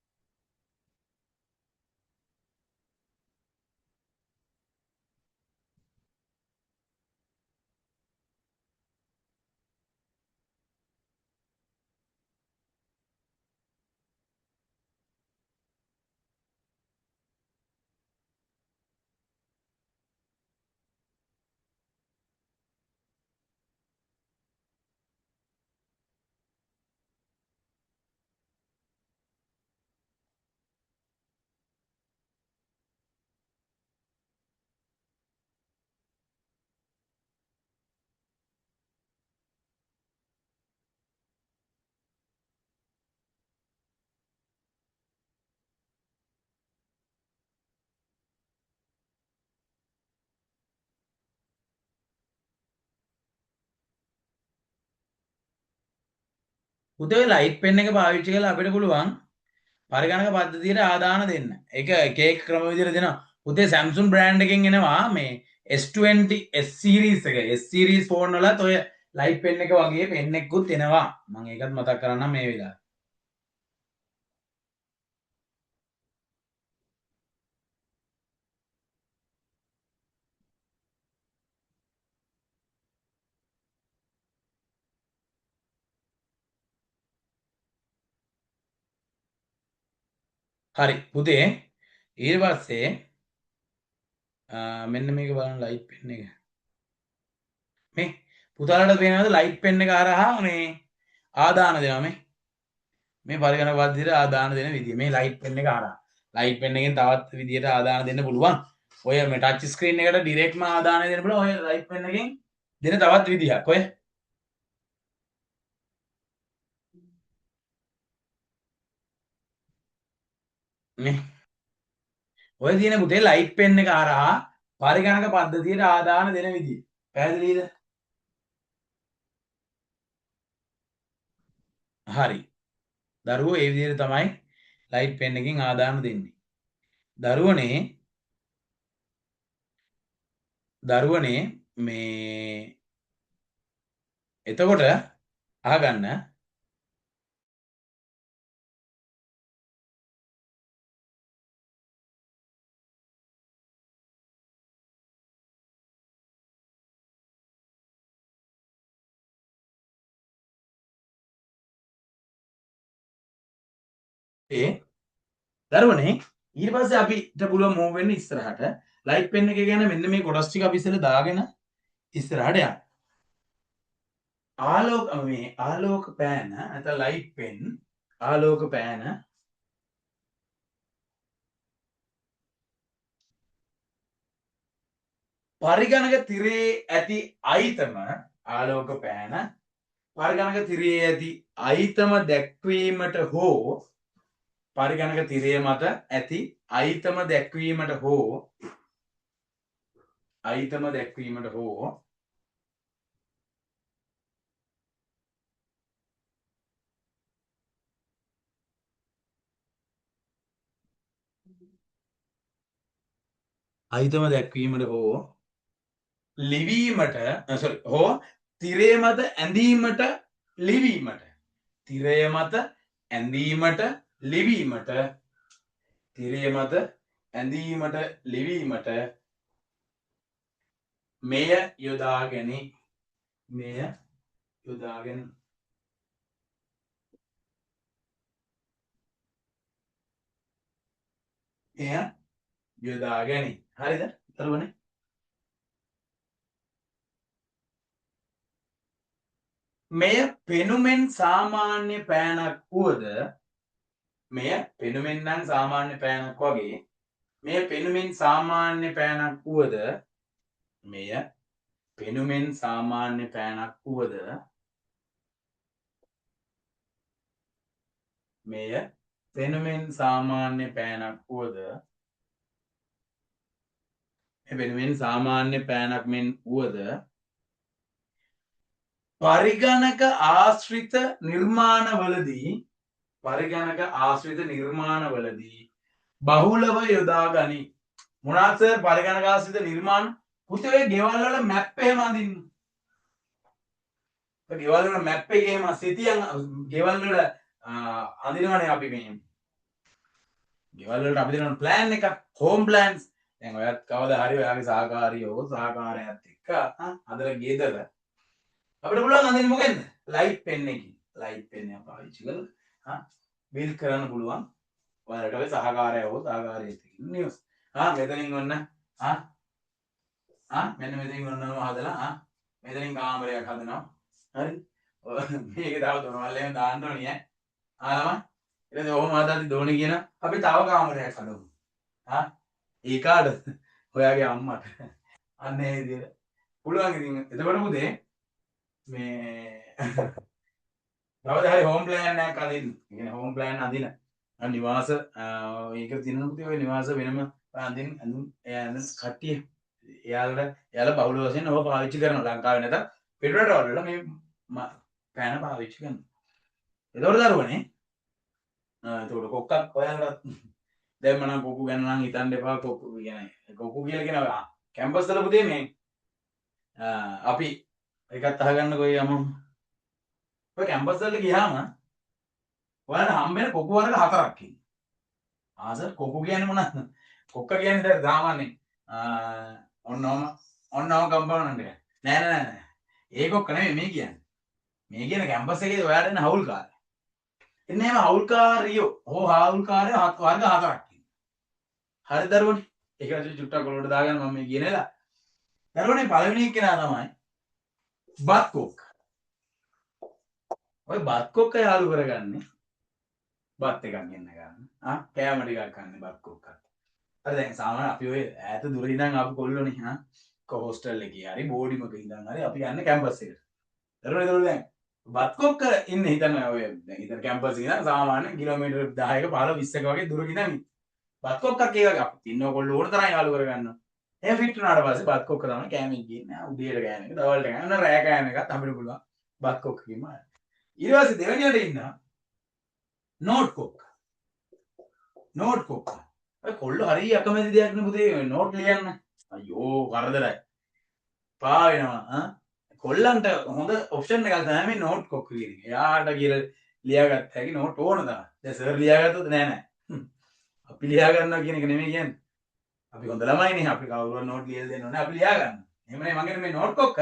පුතේ ලයිට් පෙන් එක පාවිච්චි කරලා අපිට පුළුවන් පරිගණක පද්ධතියට ආදාන දෙන්න. ඒක එක එක ක්‍රම විදිහට දෙනවා. පුතේ Samsung brand එකෙන් එනවා මේ S20 S series එක. S series ෆෝන් වලත් ඔය ලයිට් පෙන් එක වගේ පෙන් එකකුත් එනවා. මම ඒකත් මතක් කරන්නම් මේ වෙලාවේ. හරි පුතේ ඊට පස්සේ මෙන්න මේක බලන්න ලයිට් පෙන් එක. මේ පුතාලට පේනවද ලයිට් පෙන් එක හරහා මේ ආදාන දෙනවා මේ පරිගණක පද්ධතියට ආදාන දෙන විදිය. මේ ලයිට් පෙන් එක හරහා. ලයිට් පෙන් එකෙන් තවත් විදියට ආදාන දෙන්න පුළුවන්. ඔය මේ ටච් ස්ක්‍රීන් එකට ඩිරෙක්ට්ම ආදාන දෙන්න පුළුවන්. ඔය ලයිට් පෙන් එකෙන් දෙන තවත් විදියක්. ඔය මේ ඔය තියෙන පුතේ ලයිට් පෙන් එක හරහා පරිගණක පද්ධතියට ආදාන දෙන විදිය. පැහැදිලිද? හරි. දරුවෝ ඒ විදිහට තමයි ලයිට් පෙන් එකකින් ආදාන දෙන්නේ. දරුවනේ මේ එතකොට අහගන්න ඒ දරුවනේ ඊට පස්සේ අපිට පුළුවන් මූව් වෙන්න ඉස්සරහට ලයිට් පෙන් එක ගැන මෙන්න මේ කොටස් ටික අපි ඉස්සෙල්ලා දාගෙන ඉස්සරහට යන්න. ආලෝක පෑන නැත්නම් ලයිට් පෙන් ආලෝක පෑන පරිගණක තිරේ ඇති අයිතම ආලෝක පෑන පරිගණක තිරේ ඇති අයිතම දැක්වීමට හෝ පරිගණක තිරය මත ඇති අයිතම දැක්වීමට හෝ ලිවීමට හෝ තිරය මත ඇඳීමට ලිවීමට තිරය මත ඇඳීමට ලිවීමට මෙය යොදාගැනි හරිද දරුවනේ? මෙය පෙනුමෙන් සාමාන්‍ය පෑනක් වුවද මෙය පෙනුමෙන් නම් සාමාන්‍ය පෑනක් වගේ මෙය පෙනුමෙන් සාමාන්‍ය පෑනක් වුවද පරිගණක ආශ්‍රිත නිර්මාණවලදී බහුලව යොදා ගනී. මොනවාද සර් පරිගණක ආශ්‍රිත නිර්මාණ? පුතේ ඔය ගෙවල් වල මැප් එහෙම අඳින්න. ඔය ගෙවල් වල මැප් එක එහෙම සිටියන් ගෙවල් වල අඳිනවනේ අපි මේ. ගෙවල් වලට අපි දෙන ප්ලෑන් එක හෝම් ප්ලෑන්ස්. දැන් ඔයත් කවදා හරි ඔයාගේ සහකාරියෝ සහකාරයත් එක්ක හදලා ගෙදර අපිට පුළුවන් අඳින්න මොකෙන්ද? ලයිට් පෙන් එකකින්. ලයිට් පෙන් එක පාවිච්චි කරලා බිල් කරන්න පුළුවන්. ඔයාලට ඔය සහකාරයෝ සහකාරියෙක් නිවස්. මෙතනින් ඔන්න මෙන්න මෙතනින් ඔන්නම හදලා මෙතනින් කාමරයක් හදනවා. හරි. මේක තව දොරවල් එහෙම දාන්න ඕනේ ඈ. ළමයි. ඊට පස්සේ ඔහොම හදද්දි දෝණි කියන අපි තව කාමරයක් හදමු. ඒ කාටද? ඔයාගේ අම්මට. අන්න ඒ විදිහට. පුළුවන් ඉතින්. එතකොට පුතේ මේ කවදා හරි හෝම් ප්ලෑන් එකක් අදින්න. ඒ කියන්නේ හෝම් ප්ලෑන් අදින නිවාස ඒක තියෙනවා පුතේ ඔය නිවාස වෙනම අදින් ඇඳුම් කට්ටිය එයාලා බහුල වශයෙන් ඔබ පාවිච්චි කරනවා ලංකාවේ නැත පිටරටවල මේ පෑන පාවිච්චි කරනවා. එතකොට දරුවනේ එතකොට කොක්කක් ඔයාලට දැන් මම කොක්කු ගැන නම් හිතන්න එපා කොක්කු කියන්නේ කොක්කු කියලා කියනවා කැම්පස් වල පුතේ මේ අපි එකත් අහගන්නකෝ යමු ඔය කැම්පස් වලට ගියාම ඔයාලට හම්බෙන කොක්කු වර්ග 4ක් ඉන්නවා ආසර් කොක්කු කියන්නේ මොනවද කොක්ක කියන්නේ දැන් සාමාන්‍ය ඔන්නෝම කම්පෝනන්ට් එක නෑ ඒ කොක්ක නෙමෙයි මේ කියන්නේ මේ කියන කැම්පස් එකේ ඔයාලට එන හවුල්කාරය එන්න එහෙම හවුල්කාරයෝ හවුල්කාරයෝ වර්ග 4ක් හරි දරුවනේ ඒක චුට්ටක් ඔලුවට දාගන්න මම මේ කියනලා දරුවනේ පළවෙනි කෙනා තමයි බත් කොක්ක ඔය බත් කොක්ක යාළු කරගන්නේ බත් එකක් ගෙන්න ගන්න කෑම ටිකක් කන්නේ බත් කොක්කත් හරි දැන් සාමාන්‍ය අපි ඔය ඈත දුර ඉඳන් ආපු කොල්ලෝනේ හෝස්ටල් එකේ හරි බෝඩිමක ඉඳන් හරි අපි යන්නේ කැම්පස් එකට දරුවනේ ඒතකොට දැන් බත් කොක්ක ඉන්නේ හිතන්න ඔය දැන් හිතන්න කැම්පස් එකේ ඉඳන් සාමාන්‍ය කිලෝමීටර් 10ක 15 20ක වගේ දුරක ඉඳන් බත් කොක්කක් ඒ වගේ අපි ඉන්නව කොල්ල ඕන තරම් යාළු කරගන්නවා එහෙම ෆිට වුණාට පස්සේ බත් කොක්ක තමයි කෑමෙන් ගියේ උදේට කෑම එක දවල්ට කෑම එක රෑ කෑම එකත් අපිට පුළුවන් බත් කොක්කකින්ම ඊට පස්සේ දෙවෙනියට ඉන්නවා නෝට් කොක්ක ඔය කොල්ල හරිය අකමැති දෙයක් නේ පුතේ නෝට් ලියන්න අයියෝ කරදරයි පා වෙනවා කොල්ලන්ට හොඳ ඔප්ෂන් එකක් තමයි මේ නෝට් කොක්ක කියන එක. එයාට කියලා ලියාගත්ත හැකි නෝට් ඕන තමයි. දැන් සර් ලියාගත්තොත් නෑ. අපි ලියා ගන්නවා කියන එක නෙමෙයි කියන්නේ. අපි හොඳ ළමයිනේ අපි කවුරුවත් නෝට් ලියලා දෙන්න ඕනේ අපි ලියා ගන්න. එහෙමනේ මම කියන්නේ මේ නෝට් කොක්ක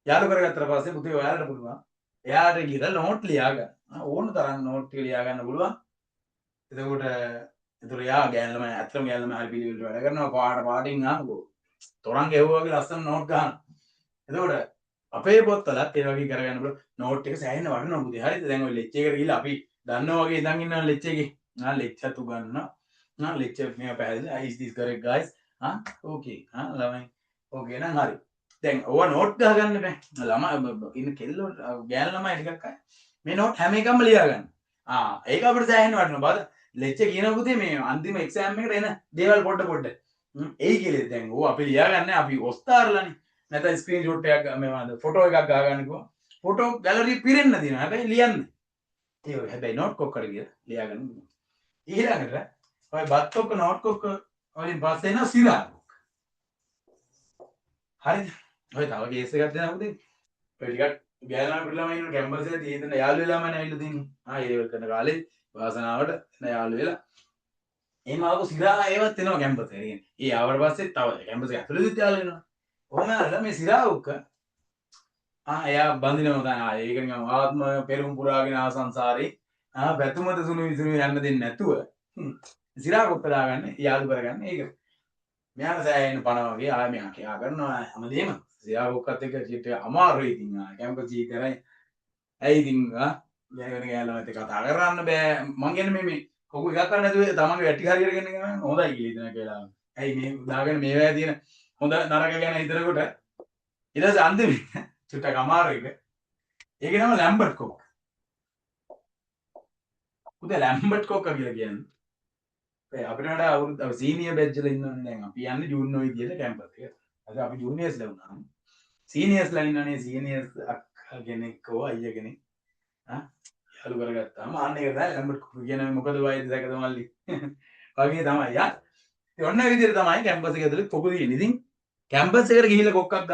යාළු කරගත්තට පස්සේ පුතේ ඔයාලට පුළුවන්. එයාට කියලා නෝට් ලියා ගන්න. ඕන තරම් නෝට් ටික ලියා ගන්න පුළුවන්. එතකොට ඒතර යා ගෑනු ළමයි අත්‍තරම ගෑනු ළමයි හරි පිළිවෙලට වැඩ කරනවා පාටින් ආනකෝ. තොරන් ගෙවුවා වගේ ලස්සන නෝට් ගන්න. එතකොට අපේ පොත්වලත් ඒ වගේ කරගන්න පුළුවන් නෝට් එක සෑහෙන වටිනවා පුතේ. හරිද? දැන් ඔය ලෙක්චර් එකට ගිහලා අපි දන්නවා වගේ ඉඳන් ඉන්නවා ලෙක්චර් එකේ. ලෙක්චර් උගන්වනවා. ලෙක්චර් මේවා පැහැදිලි. is this correct guys? okay. ළමයි. okay නම් හරි. දැන් ඕවා නෝට් ගහගන්න බෑ. ළමයි ඉන්න කෙල්ලෝ ගෑනු ළමයි ටිකක් අය මේ නෝට් හැම එකම ලියා ගන්න. ඒක අපිට සෑහෙන වටිනවා. බලන්න ලෙක්චර් කියන පුතේ මේ අන්තිම එක්සෑම් එකට එන දේවල් පොඩ එයි කියලා දැන් ඕවා අපි ලියා ගන්න අපි ඔස්තාරලානේ. නැත්නම් ස්ක්‍රීන්ෂොට් එකක් මේවද ෆොටෝ එකක් ගහගන්න කිව්වා. ෆොටෝ ගැලරි පිරෙන්න දිනවා. හැබැයි ලියන්න. ඒක හැබැයි නෝට් කොක්කට ගිහලා ලියා ගන්න. ඊළඟට ඔය බත් කොක්ක නෝට් කොක්ක වලින් පස්සේ එනවා සිරා කොක්ක. හරිද? ඔය තව කේස් එකක් දෙනවා පුතේ. ඔය ටිකක් ගෑනලා පිළම ඉන්න කැම්පස් එකේ තියෙන යාළු වෙලාම නැවිලා තින්නේ. ඒ ලෙවල් කරන කාලේ වාසනාවට යාළු වෙලා එහෙම ආපු සිරා ඒවත් එනවා කැම්පස් එකේ. ඒ ආවට පස්සේ තව කැම්පස් එක ඇතුළේදීත් යාළු වෙනවා. කොහොම හරි මේ සිරා උක්ක එයා බඳිනවා තමයි ඒක නිකන් ආත්ම පෙරම් පුරාගෙන ආ සංසාරේ පැතුමත සුණු විසුණු යන්න දෙන්නේ නැතුව සිරා කොක්ක දාගන්න යාළු කරගන්න ඒක මෙයාට සෑහෙන පණ වගේ ආය මෙයා කියා කරනවා හැමදේම සිරා කොක්කත් එක්ක චීට් එක අමාරුයි ඉතින් කැම්පස් ජී කරයි ඇයි ඉතින් ගෑගෙන ගෑලමත් කතා කරන්න බෑ මං කියන්නේ මේ කොකු එකක් කරන්න නැතුව තමන්ගේ වැටි හරියට ගෙන හොඳයි කියලා ඉතින් කියලා ඇයි මේ දාගෙන මේවා තියෙන හොඳ නරක ගැන හිතනකොට ඊට පස්සේ අන්තිමට චුට්ටක් අමාරු එක. ඒකේ නම ලැම්බර්ට් කොක්ක. උදේ ලැම්බර්ට් කොක්ක කියලා කියන්නේ. ඒ අපිට වඩා අවුරුදු සීනියර් බැච් වල ඉන්නවනේ දැන් අපි යන්නේ ජූනියර් විදියට කැම්පස් එකට. අද අපි ජූනියර්ස්ලා වුණා. සීනියර්ස්ලා ඉන්නනේ සීනියර්ස් අක්කා කෙනෙක් හෝ අයියා කෙනෙක්. යාළු කරගත්තාම අන්න ඒක තමයි ලැම්බර්ට් කොක්ක කියන්නේ මොකද වයිද දැකද මල්ලි. වගේ තමයි යා. ඒ ඔන්න ඒ විදිහට තමයි කැම්පස් එක ඇතුලේ කොකු තියෙන්නේ. ඉතින් කැම්පස් එකට ගිහිල්ලා කොක්කක්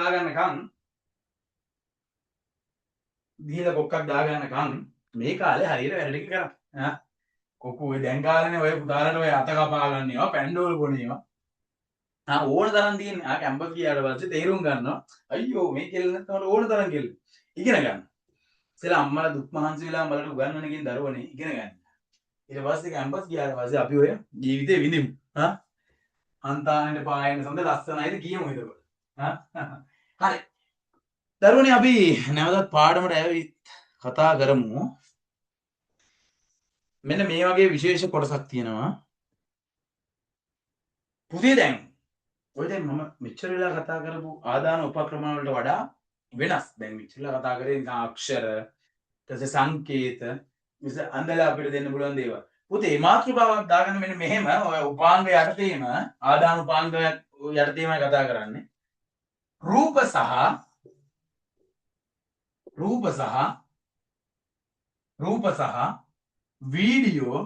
දාගන්නකම් මේ කාලේ හරියට වැඩ ටික කරා. කොකු ඔය දැන් කාලේනේ ඔය පුතාලට ඔය අත කපා ගන්න ඒවා පැන්ඩෝල් බොන ඒවා. ඕන තරම් තියෙන්නේ. කැම්පස් ගියාට පස්සේ තේරුම් ගන්නවා. අයියෝ මේ කෙල්ල නැත්නම් ඕන තරම් කෙල්ල. ඉගෙන ගන්න. ඉතලා අම්මලා දුක් මහන්සි වෙලා බලට උගන්වන එකෙන් දරුවනේ ඉගෙන ගන්න. ඊට පස්සේ කැම්පස් ගියාට පස්සේ අපි ඔය ජීවිතේ විඳිමු. අන්තානෙට පායන සඳ ලස්සනයිද කියමු එතකොට. හරි. දරුවනේ අපි නැවතත් පාඩමට ඇවිත් කතා කරමු. මෙන්න මේ වගේ විශේෂ කොටසක් තියෙනවා. පුතේ දැන් ඔය දැන් මම මෙච්චර වෙලා කතා කරපු ආදාන උපක්‍රම වලට වඩා වෙනස්. දැන් මෙච්චර වෙලා කතා කරේ නිකන් අක්ෂර, ඊට පස්සේ සංකේත, ඊට අන්දලා අපිට දෙන්න පුළුවන් දේවල්. පුතේ මාතෘකාවක් දාගන්න මෙන්න මෙහෙම ඔය උපාංග යටතේම ආදාන උපාංග යටතේමයි කතා කරන්නේ. රූප සහ රූප සහ වීඩියෝ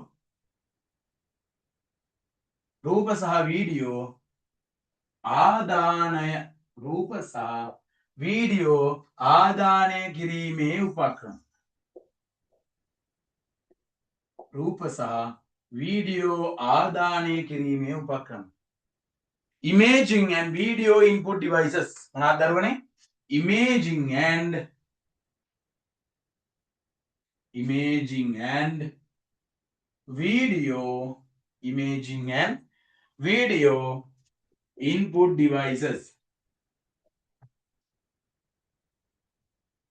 ආදානය රූප සහ වීඩියෝ ආදානය කිරීමේ උපක්‍රම රූප සහ වීඩියෝ ආදානය කිරීමේ උපක්‍රම imaging and video input devices මොනවද දරුවනේ imaging and video input devices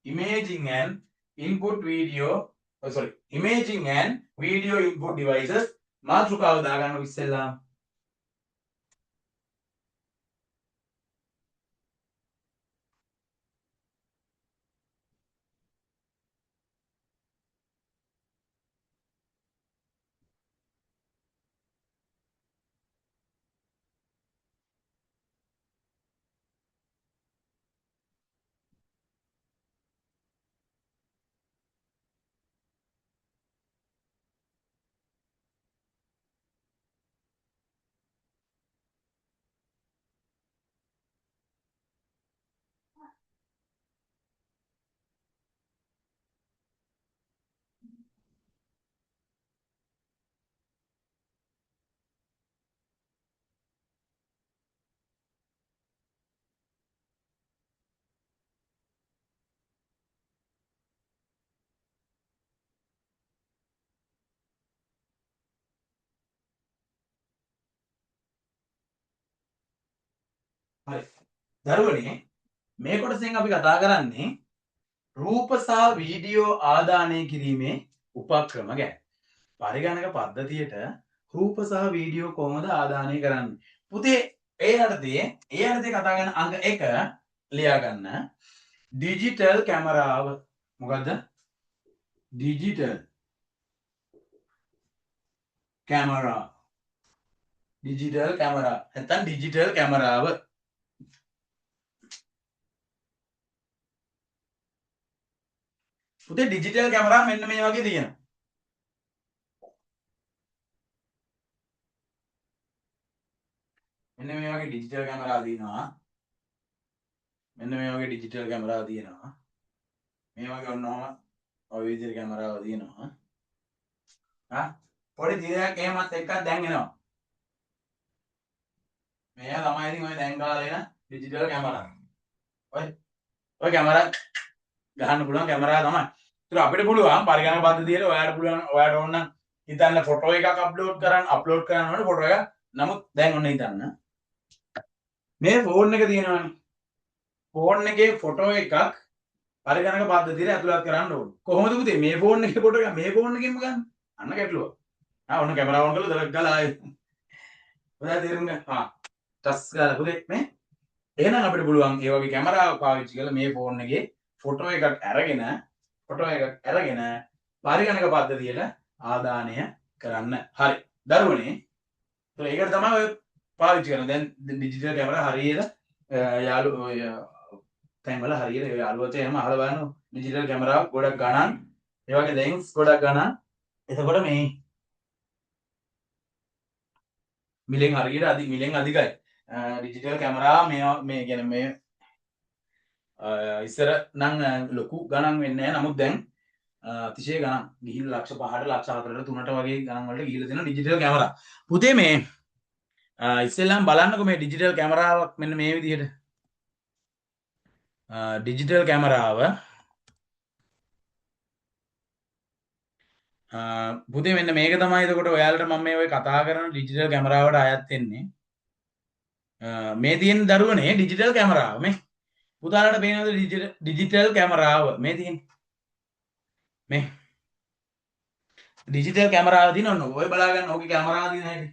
imaging and video input devices මාතෘකාව දාගන්න ඉස්සෙල්ලා හරි දරුවනේ මේ කොටසෙන් අපි කතා කරන්නේ රූප සහ වීඩියෝ ආදානය කිරීමේ උපක්‍රම ගැන. පරිගණක පද්ධතියට රූප සහ වීඩියෝ කොහොමද ආදානය කරන්නේ? පුතේ ඒ යටතේ කතා කරන අංක 1 ලියා ගන්න. ඩිජිටල් කැමරාව මොකද්ද? ඩිජිටල් කැමරා නැත්නම් ඩිජිටල් කැමරාව පුතේ ඩිජිටල් කැමරා මෙන්න මේ වගේ තියෙනවා. මෙන්න මේ වගේ ඩිජිටල් කැමරා තියෙනවා. මේ වගේ ඔන්නෝම ඔය විදිහට කැමරාව තියෙනවා. පොඩි දිරයක් එහෙමත් එක්කක් දැන් එනවා. මේ තමයි ඉතින් ඔය දැන් කාලේ එන ඩිජිටල් කැමරා. ඔය කැමරා ගහන්න පුළුවන් කැමරා තමයි. ඒත් අපිට පුළුවන් පරිගණක පද්ධතියට ඔයාලට ඕන නම් හිතන්න ෆොටෝ එකක් අප්ලෝඩ් කරන්න ඕනේ ෆොටෝ එක. නමුත් දැන් ඔන්න හිතන්න. මේ ෆෝන් එක තියෙනවානේ. ෆෝන් එකේ ෆොටෝ එකක් පරිගණක පද්ධතියට ඇතුළත් කරන්න ඕනේ. කොහොමද පුතේ මේ ෆෝන් එකේ ෆොටෝ එක මේ ෆෝන් එකෙන්ම ගන්න? අන්න ගැටලුව. ඔන්න කැමරාව ඔන් කරලා දරක් ගාලා ආයෙත්. ඔයා තේරුම් ගන්න. ටස් ගාලා පුතේ මේ එහෙනම් අපිට පුළුවන් ඒ වගේ කැමරාවක් පාවිච්චි කරලා මේ ෆෝන් එකේ ෆොටෝ එකක් අරගෙන පරිගණක පද්ධතියට ආදානය කරන්න. හරි. දරුවනේ. ඒකට තමයි ඔය පාවිච්චි කරන්නේ. දැන් ඩිජිටල් කැමරා හරියට යාළු තැන්වල හරියට යාළුවෝ එහෙම අහලා බලන්න ඩිජිටල් කැමරාවක් ගොඩක් ගණන් ඒ වගේ ලෙන්ස් ගොඩක් ගණන්. එතකොට මේ මිලෙන් අධිකයි. ඩිජිටල් කැමරා මේ කියන්නේ මේ ඉස්සර නම් ලොකු ගණන් වෙන්නේ නැහැ. නමුත් දැන් අතිශය ගණන් ගිහිල්ලා ලක්ෂ 5ට ලක්ෂ 4ට 3ට වගේ ගණන් වලට ගිහිල්ලා තියෙනවා ඩිජිටල් කැමරා. පුතේ මේ ඉස්සෙල්ලාම බලන්නකො මේ ඩිජිටල් කැමරාවක් මෙන්න මේ විදිහට. ඩිජිටල් කැමරාව පුතේ මෙන්න මේක තමයි එතකොට ඔයාලට මම මේ ඔය කතා කරන ඩිජිටල් කැමරාවට අයත් වෙන්නේ. මේ තියෙන දරුවනේ ඩිජිටල් කැමරාව මේ පුතාලට පේනවද ඩිජිටල් කැමරාව මේ තියෙන්නේ මේ ඩිජිටල් කැමරාව තියෙන ඔන්න ඔය බලා ගන්න ඕකේ කැමරාව තියෙන හැටි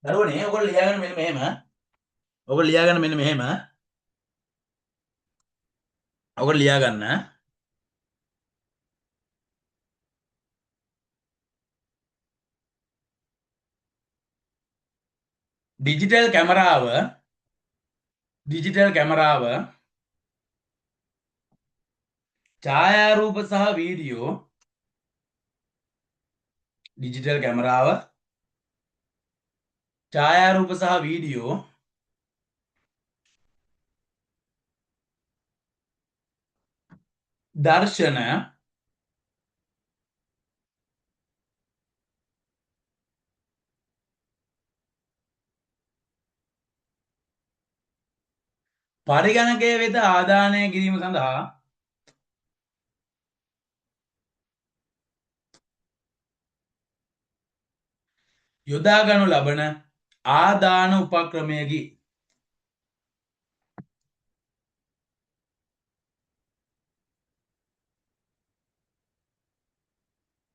දරුවනේ ඔයගොල්ලෝ ලියාගන්න මෙන්න මෙහෙම. ඔයගොල්ලෝ ලියාගන්න මෙන්න මෙහෙම. ඔයගොල්ලෝ ලියාගන්න. ඩිජිටල් කැමරාව ඡායාරූප සහ වීඩියෝ ඩිජිටල් කැමරාව ඡායාරූප සහ වීඩියෝ දර්ශන පරිගණකය වෙත ආදානය කිරීම සඳහා යොදා ගනු ලබන ආදාන උපක්‍රමයකි.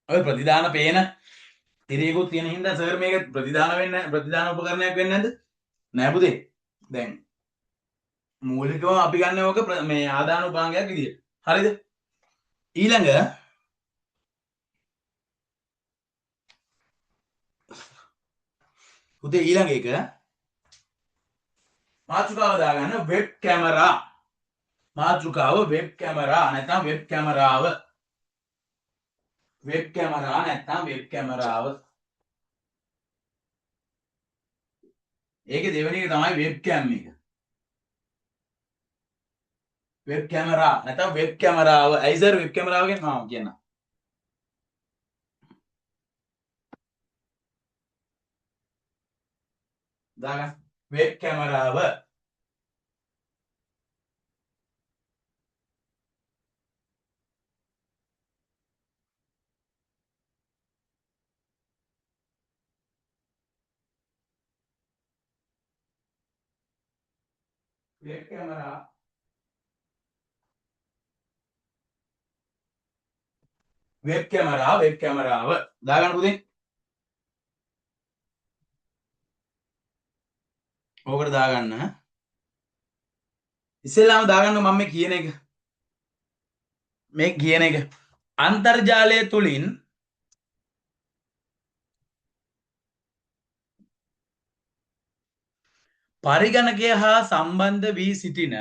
ඔය ප්‍රතිදාන පේන තිරයකුත් තියෙන හින්දා සර් මේක ප්‍රතිදාන උපකරණයක් වෙන්නේ නැද්ද? නෑ පුතේ. දැන් මූලිකව අපි ගන්න ඕක මේ ආදාන උපාංගයක් විදියට. හරිද? ඊළඟ පුතේ ඊළඟ එක මාතෘකාව දාගන්න වෙබ් කැමරා. මාතෘකාව වෙබ් කැමරා නැත්නම් වෙබ් කැමරාව. වෙබ් කැමරා නැත්නම් වෙබ් කැමරාව. ඒකේ දෙවෙනි එක තමයි වෙබ් කැම් එක. වෙබ් කැමරා නැත්නම් වෙබ් කැමරාව. ඇයි සර් වෙබ් කැමරාව කියන්නේ? මම කියන්න. දාගන්න. වෙබ් කැමරාව. වෙබ් කැමරා වෙබ් කැමරාව දාගන්න පුතේ. ඕකට දාගන්න. ඉස්සෙල්ලාම දාගන්න මම මේ කියන එක. මේ කියන එක අන්තර්ජාලය තුලින් පරිගණකය හා සම්බන්ධ වී සිටින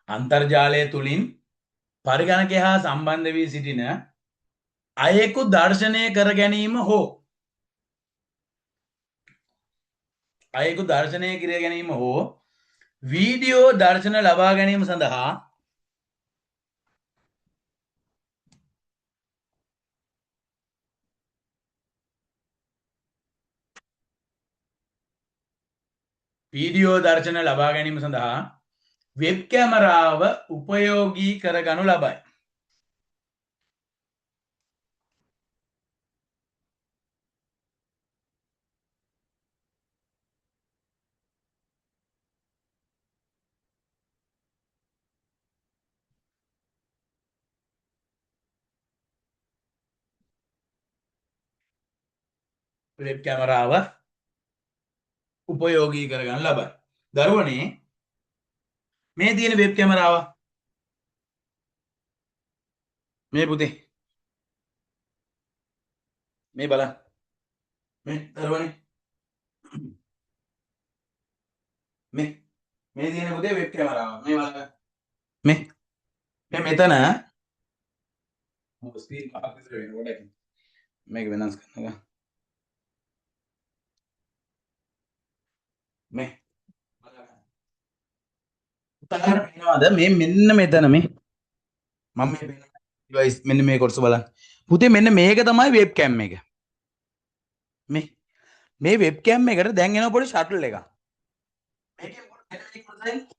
අන්තර්ජාලය තුලින් පරිගණකය හා සම්බන්ධ වී සිටින අයෙකු දර්ශනය කර ගැනීම හෝ වීඩියෝ දර්ශන ලබා ගැනීම සඳහා වෙබ් කැමරාව උපයෝගී කරගනු ලබයි. වෙබ් කැමරාව උපයෝගී කරගන්න ලබයි. දරුවනේ මේ තියෙන වෙබ් කැමරාව මේ පුතේ මේ බලන්න මේ දරුවනේ මේ තියෙන පුතේ වෙබ් කැමරාව මේ බලන්න මේ මෙතන ස්ක්‍රීන් එකක් විතර වෙනකොට මේක වෙනස් කරනවා මේ උදාහරණ පේනවාද මේ මෙන්න මෙතන මේ මම මේ පේන ඩිවයිස් මෙන්න මේ කොටස බලන්න පුතේ මෙන්න මේක තමයි වෙබ් කැම් එක මේ වෙබ් කැම් එකට දැන් එනවා පොඩි ෂටල් එකක්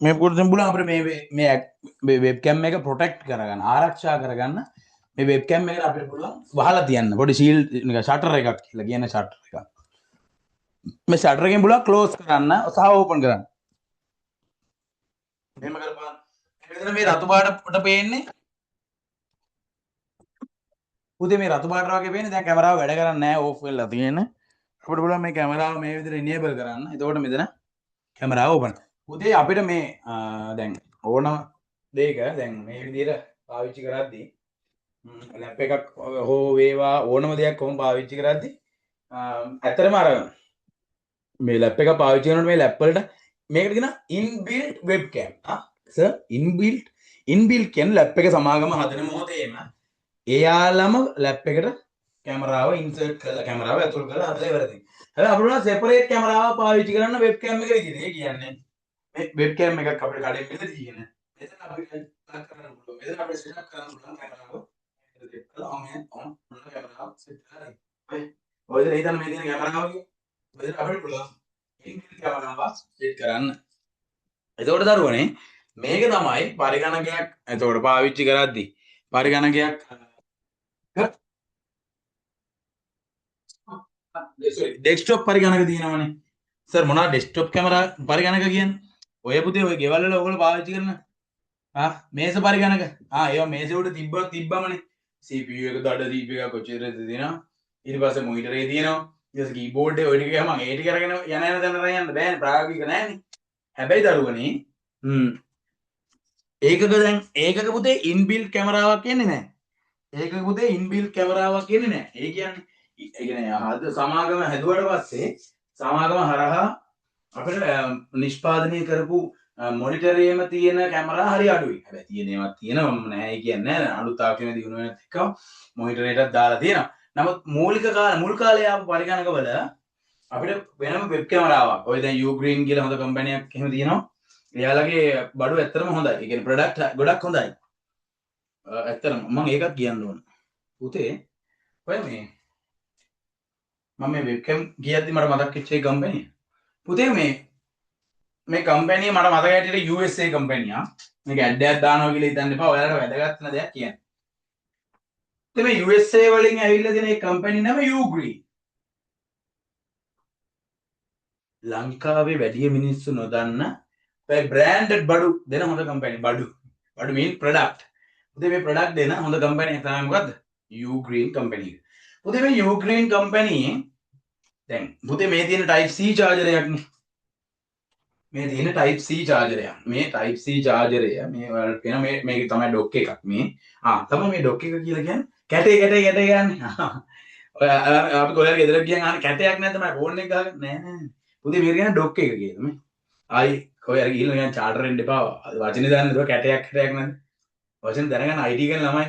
මේ කොටසෙන් බුණා අපිට මේ වෙබ් කැම් එක ප්‍රොටෙක්ට් කරගන්න ආරක්ෂා කරගන්න මේ වෙබ් කැම් එකට අපිට පුළුවන් වහලා තියන්න පොඩි ෂීල්ඩ් එක ෂටර් එකක් කියලා කියන ෂටර් එකක් මේ ෂටර් එකෙන් පුළුවන් ක්ලෝස් කරන්න සහ ඕපන් කරන්න එහෙම කරපන් මෙතන මේ රතු පාටට පේන්නේ පුතේ මේ රතු පාට වගේ පේන්නේ. දැන් කැමරාව වැඩ කරන්නේ නැහැ, ඕෆ් වෙලා තියෙන. අපිට පුළුවන් මේ කැමරාව මේ විදිහට enable කරන්න. එතකොට මෙතන කැමරාව ඕපන්. පුතේ අපිට මේ දැන් ඕන දෙයක දැන් මේ විදිහට පාවිච්චි කරද්දී ලැප් එකක් හෝ වේවා ඕනම දෙයක් කොහොම පාවිච්චි කරද්දී ඇත්තටම අර මේ ලැප් එක පාවිච්චි කරනකොට මේ ලැප් වලට මේකට කියන inbuilt webcam. සර් inbuilt කියන්නේ ලැප් එක සමාගම හදන මොහොතේම එයාලම ලැප් එකට කැමරාව ඉන්සර්ට් කරලා කැමරාව ඇතුල් කරලා හදලා ඉවර තියෙනවා. හැබැයි අපිට උනා සෙපරේට් කැමරාව පාවිච්චි කරන්න වෙබ්කෑම් එක විදිහට. ඒ කියන්නේ මේ වෙබ්කෑම් එකක් අපිට කඩේ මෙතන තියෙන. මෙතන අපිට ටක් කරන්න පුළුවන්. මෙතන අපිට සෙට් අප් කරන්න පුළුවන් කැමරාව. ඒක කරලා ඔන් කැමරාව සෙට් කරලා. ඔය ඉතින් හිතන්න මේ තියෙන කැමරාව කිය. මෙතන අපිට පුළුවන් ඉන්බිල්ට් කැමරාව සෙට් කරන්න. එතකොට දරුවනේ මේක තමයි පරිගණකයක් එතකොට පාවිච්චි කරද්දී පරිගණකයක් ඩෙස්ක්ටොප් පරිගණක තියෙනවනේ. සර් මොනවද ඩෙස්ක්ටොප් කැමරා පරිගණක කියන්නේ? ඔය පුතේ ඔය ගෙවල් වල ඔයගොල්ලෝ පාවිච්චි කරන මේස පරිගණක. ඒවා මේසෙ උඩ තිබ්බමනේ. CPU එක දඩ CPU එකක් කොච්චරද තියෙනවා. ඊට පස්සේ මොනිටරේ තියෙනවා. ඊට පස්සේ කීබෝඩ් එක ඔය ටික ගමන් ඒ ටික අරගෙන යන තැනට යන්න බෑනේ. ප්‍රායෝගික නෑනේ. හැබැයි දරුවනේ ඒකක දැන් ඒකක පුතේ ඉන්බිල්ට් කැමරාවක් කියන්නේ නෑ. ඒකක පුතේ ඉන්බිල්ට් කැමරාවක් කියන්නේ නෑ. ඒ කියන්නේ ඒ කියන්නේ හද සමාගම හැදුවට පස්සේ සමාගම හරහා අපිට නිෂ්පාදනය කරපු මොනිටරේම තියෙන කැමරා හරි අඩුයි. හැබැයි තියෙනේවත් තියෙනවම නැහැ කියන්නේ නෑ. අලුත් තාක්ෂණ දිනු වෙනත් එක්ක මොනිටරේටත් දාලා තියෙනවා. නමුත් මුල් කාලේ ආපු පරිගණකවල අපිට වෙනම වෙබ් කැමරාවක්. ඔය දැන් Ugreen කියලා හොඳ කම්පැනියක් එහෙම තියෙනවා. එයාලගේ බඩු ඇත්තටම හොඳයි. ඒ කියන්නේ ප්‍රොඩක්ට් ගොඩක් හොඳයි. ඇත්තටම මම ඒකත් කියන්න ඕන. පුතේ ඔය මේ මම මේ වෙබ්කැම් ගියද්දි මට මතක් වෙච්ච ඒ කම්පැනි. පුතේ මේ කම්පැනි මට මතක හිටියේ USA කම්පැනියක්. මේක ඇඩ් එකක් දානවා කියලා හිතන්න එපා. ඔයාලට වැදගත් වෙන දෙයක් කියන්න. ඉතින් මේ USA වලින් ඇවිල්ලා දෙන මේ කම්පැනි නම Ugreen. ලංකාවේ වැඩි මිනිස්සු නොදන්න බ්‍රෑන්ඩඩ් බඩු දෙන හොඳ කම්පැනි. බඩු mean product. පුතේ මේ product දෙන හොඳ කම්පැනි එක තමයි මොකද්ද? Ugreen කම්පැනි එක. පුතේ මේ Ugreen කම්පැනි දැන් පුතේ මේ තියෙන type C chargerයක් නේ. මේ තියෙන type C chargerයක්. මේ type C chargerය මේ වලට කියන මේක තමයි dock එකක් මේ. තමයි මේ dock එක කියලා කියන්නේ කැටේ ගන්නේ. ඔය අපි කොහෙද ගෙදර ගියන් අහන්නේ කැටයක් නැද්ද මම ෆෝන් එක ගහගෙන නෑ. පුතේ මේක කියන dock එක කියලා මේ. ආයි කොහෙ හරි ගිහින් යන charger එන්න එපා. වචනේ දාන්න එපා කැටයක් නැද්ද? වචන දැනගන්න IT ගන්න ළමයි.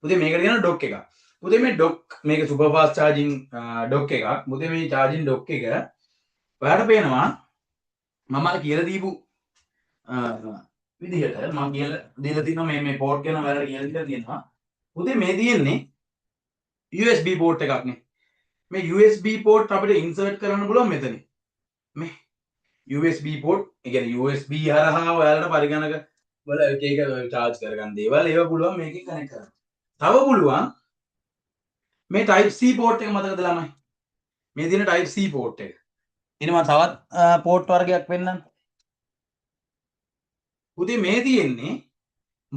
පුතේ මේකට කියන dock එකක්. පුතේ මේ dock මේක super fast charging dock එකක්. පුතේ මේ charging dock එක ඔයාලට පේනවා මම අර කියලා දීපු විදිහට මම කියලා දීලා තියෙනවා මේ port ගැන ඔයාලට කියලා දීලා තියෙනවා. පුතේ මේ තියෙන්නේ USB port එකක් නේ. මේ USB port අපිට insert කරන්න පුළුවන් මෙතන. මේ USB port ඒ කියන්නේ USB හරහා ඔයාලට පරිගණක වල එක එක charge කරගන්න දේවල් ඒවා පුළුවන් මේකෙන් connect කරන්න. තව පුළුවන් මේ type C port එක මතකද ළමයි? මේ තියෙන type C port එක. ඉතින් මම තවත් port වර්ගයක් පෙන්නන්න. පුතේ මේ තියෙන්නේ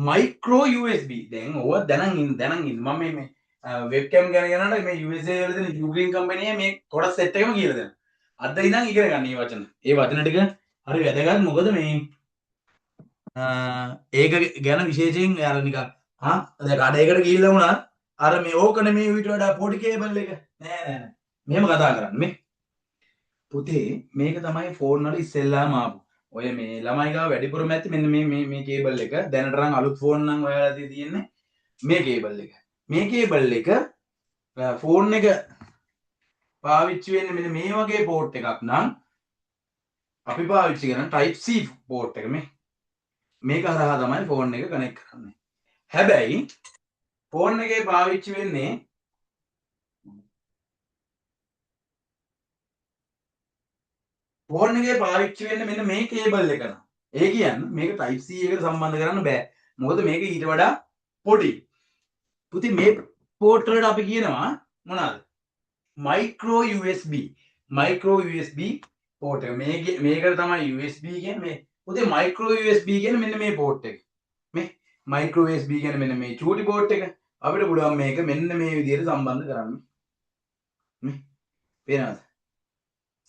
micro USB. දැන් ඕව දැනන් ඉන්න මම මේ webcam ගැන කියනකොට මේ USA වල තියෙන Ugreen company මේ කොටස් set එකම කියලා දෙනවා. අද ඉඳන් ඉගෙන ගන්න මේ වචන. ඒ වචන ටික හරි වැදගත්. මොකද මේ ඒක ගැන විශේෂයෙන් අර නිකන් දැන් කඩේකට ගිහිල්ලා වුණා අර මේ ඕකනේ මේ ඊට වඩා පොඩි කේබල් එක නෑ මෙහෙම කතා කරන්නේ මේ පුතේ මේක තමයි ෆෝන් වල ඉස්සෙල්ලාම ආපු ඔය මේ ළමයි ගාව වැඩිපුරම ඇති මෙන්න මේ කේබල් එක දැනට නම් අලුත් ෆෝන් නම් ඔයාලා තියෙන්නේ මේ කේබල් එක ෆෝන් එක පාවිච්චි වෙන්නේ මෙන්න මේ වගේ පෝට් එකක් නම් අපි පාවිච්චි කරන type C පෝට් එක මේක හරහා තමයි ෆෝන් එක කනෙක්ට් කරන්නේ. හැබැයි ෆෝන් එකේ පාවිච්චි වෙන්නේ මෙන්න මේ කේබල් එක නම්. ඒ කියන්නේ මේක type C එකට සම්බන්ධ කරන්න බෑ. මොකද මේක ඊට වඩා පොඩි. පුතේ මේ පෝට් වලට අපි කියනවා මොනවාද? micro USB පෝට් එක. මේකට තමයි USB කියන්නේ මේ. පුතේ micro USB කියන්නේ මෙන්න මේ පෝට් එක. මයික්‍රෝ USB කියන මෙන්න මේ චූටි පෝට් එක අපිට පුළුවන් මේක මෙන්න මේ විදිහට සම්බන්ධ කරන්න. මේ පේනවද?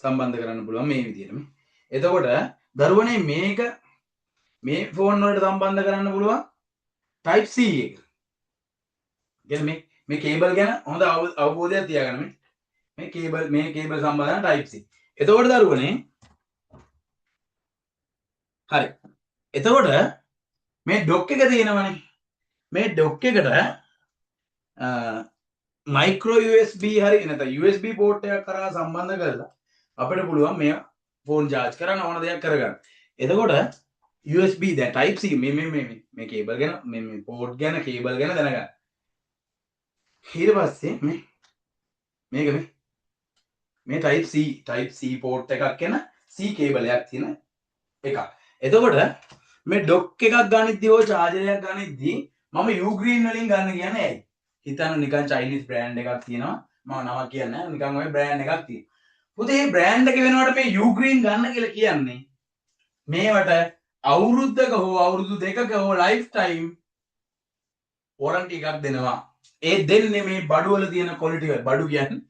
සම්බන්ධ කරන්න පුළුවන් මේ විදිහට මේ. එතකොට දරුවනේ මේක මේ ෆෝන් වලට සම්බන්ධ කරන්න පුළුවන් type C එක. කියන්නේ මේ කේබල් ගැන හොඳ අවබෝධයක් තියාගන්න මේ කේබල් සම්බන්ධන type C. එතකොට දරුවනේ හරි. එතකොට මේ ඩොක් එක තියෙනවනේ. මේ ඩොක් එකට මයික්‍රෝ USB හරි නැත්නම් USB පෝට් එකක් කරා සම්බන්ධ කරලා අපිට පුළුවන් මේ ෆෝන් charge කරන්න ඕන දෙයක් කරගන්න. එතකොට USB දැන් type C මේ කේබල් ගැන මේ පෝට් ගැන කේබල් ගැන දැනගන්න. ඊට පස්සේ මේක මේ type C පෝට් එකක් කියන C කේබල් එකක් තියෙන එකක්. එතකොට මේ ඩොක් එකක් ගනිද්දී හෝ charger එකක් ගනිද්දී මම Ugreen වලින් ගන්න කියන්නේ ඇයි? හිතන්න නිකන් Chinese brand එකක් තියෙනවා. මම නමක් කියන්නේ නැහැ. නිකන් ඔය brand එකක් තියෙනවා. පුතේ මේ brand එක වෙනකොට මේ Ugreen ගන්න කියලා කියන්නේ මේවට අවුරුද්දක හෝ අවුරුදු දෙකක හෝ lifetime warranty එකක් දෙනවා. ඒ දෙන්නේ මේ බඩු වල තියෙන quality එක. බඩු කියන්නේ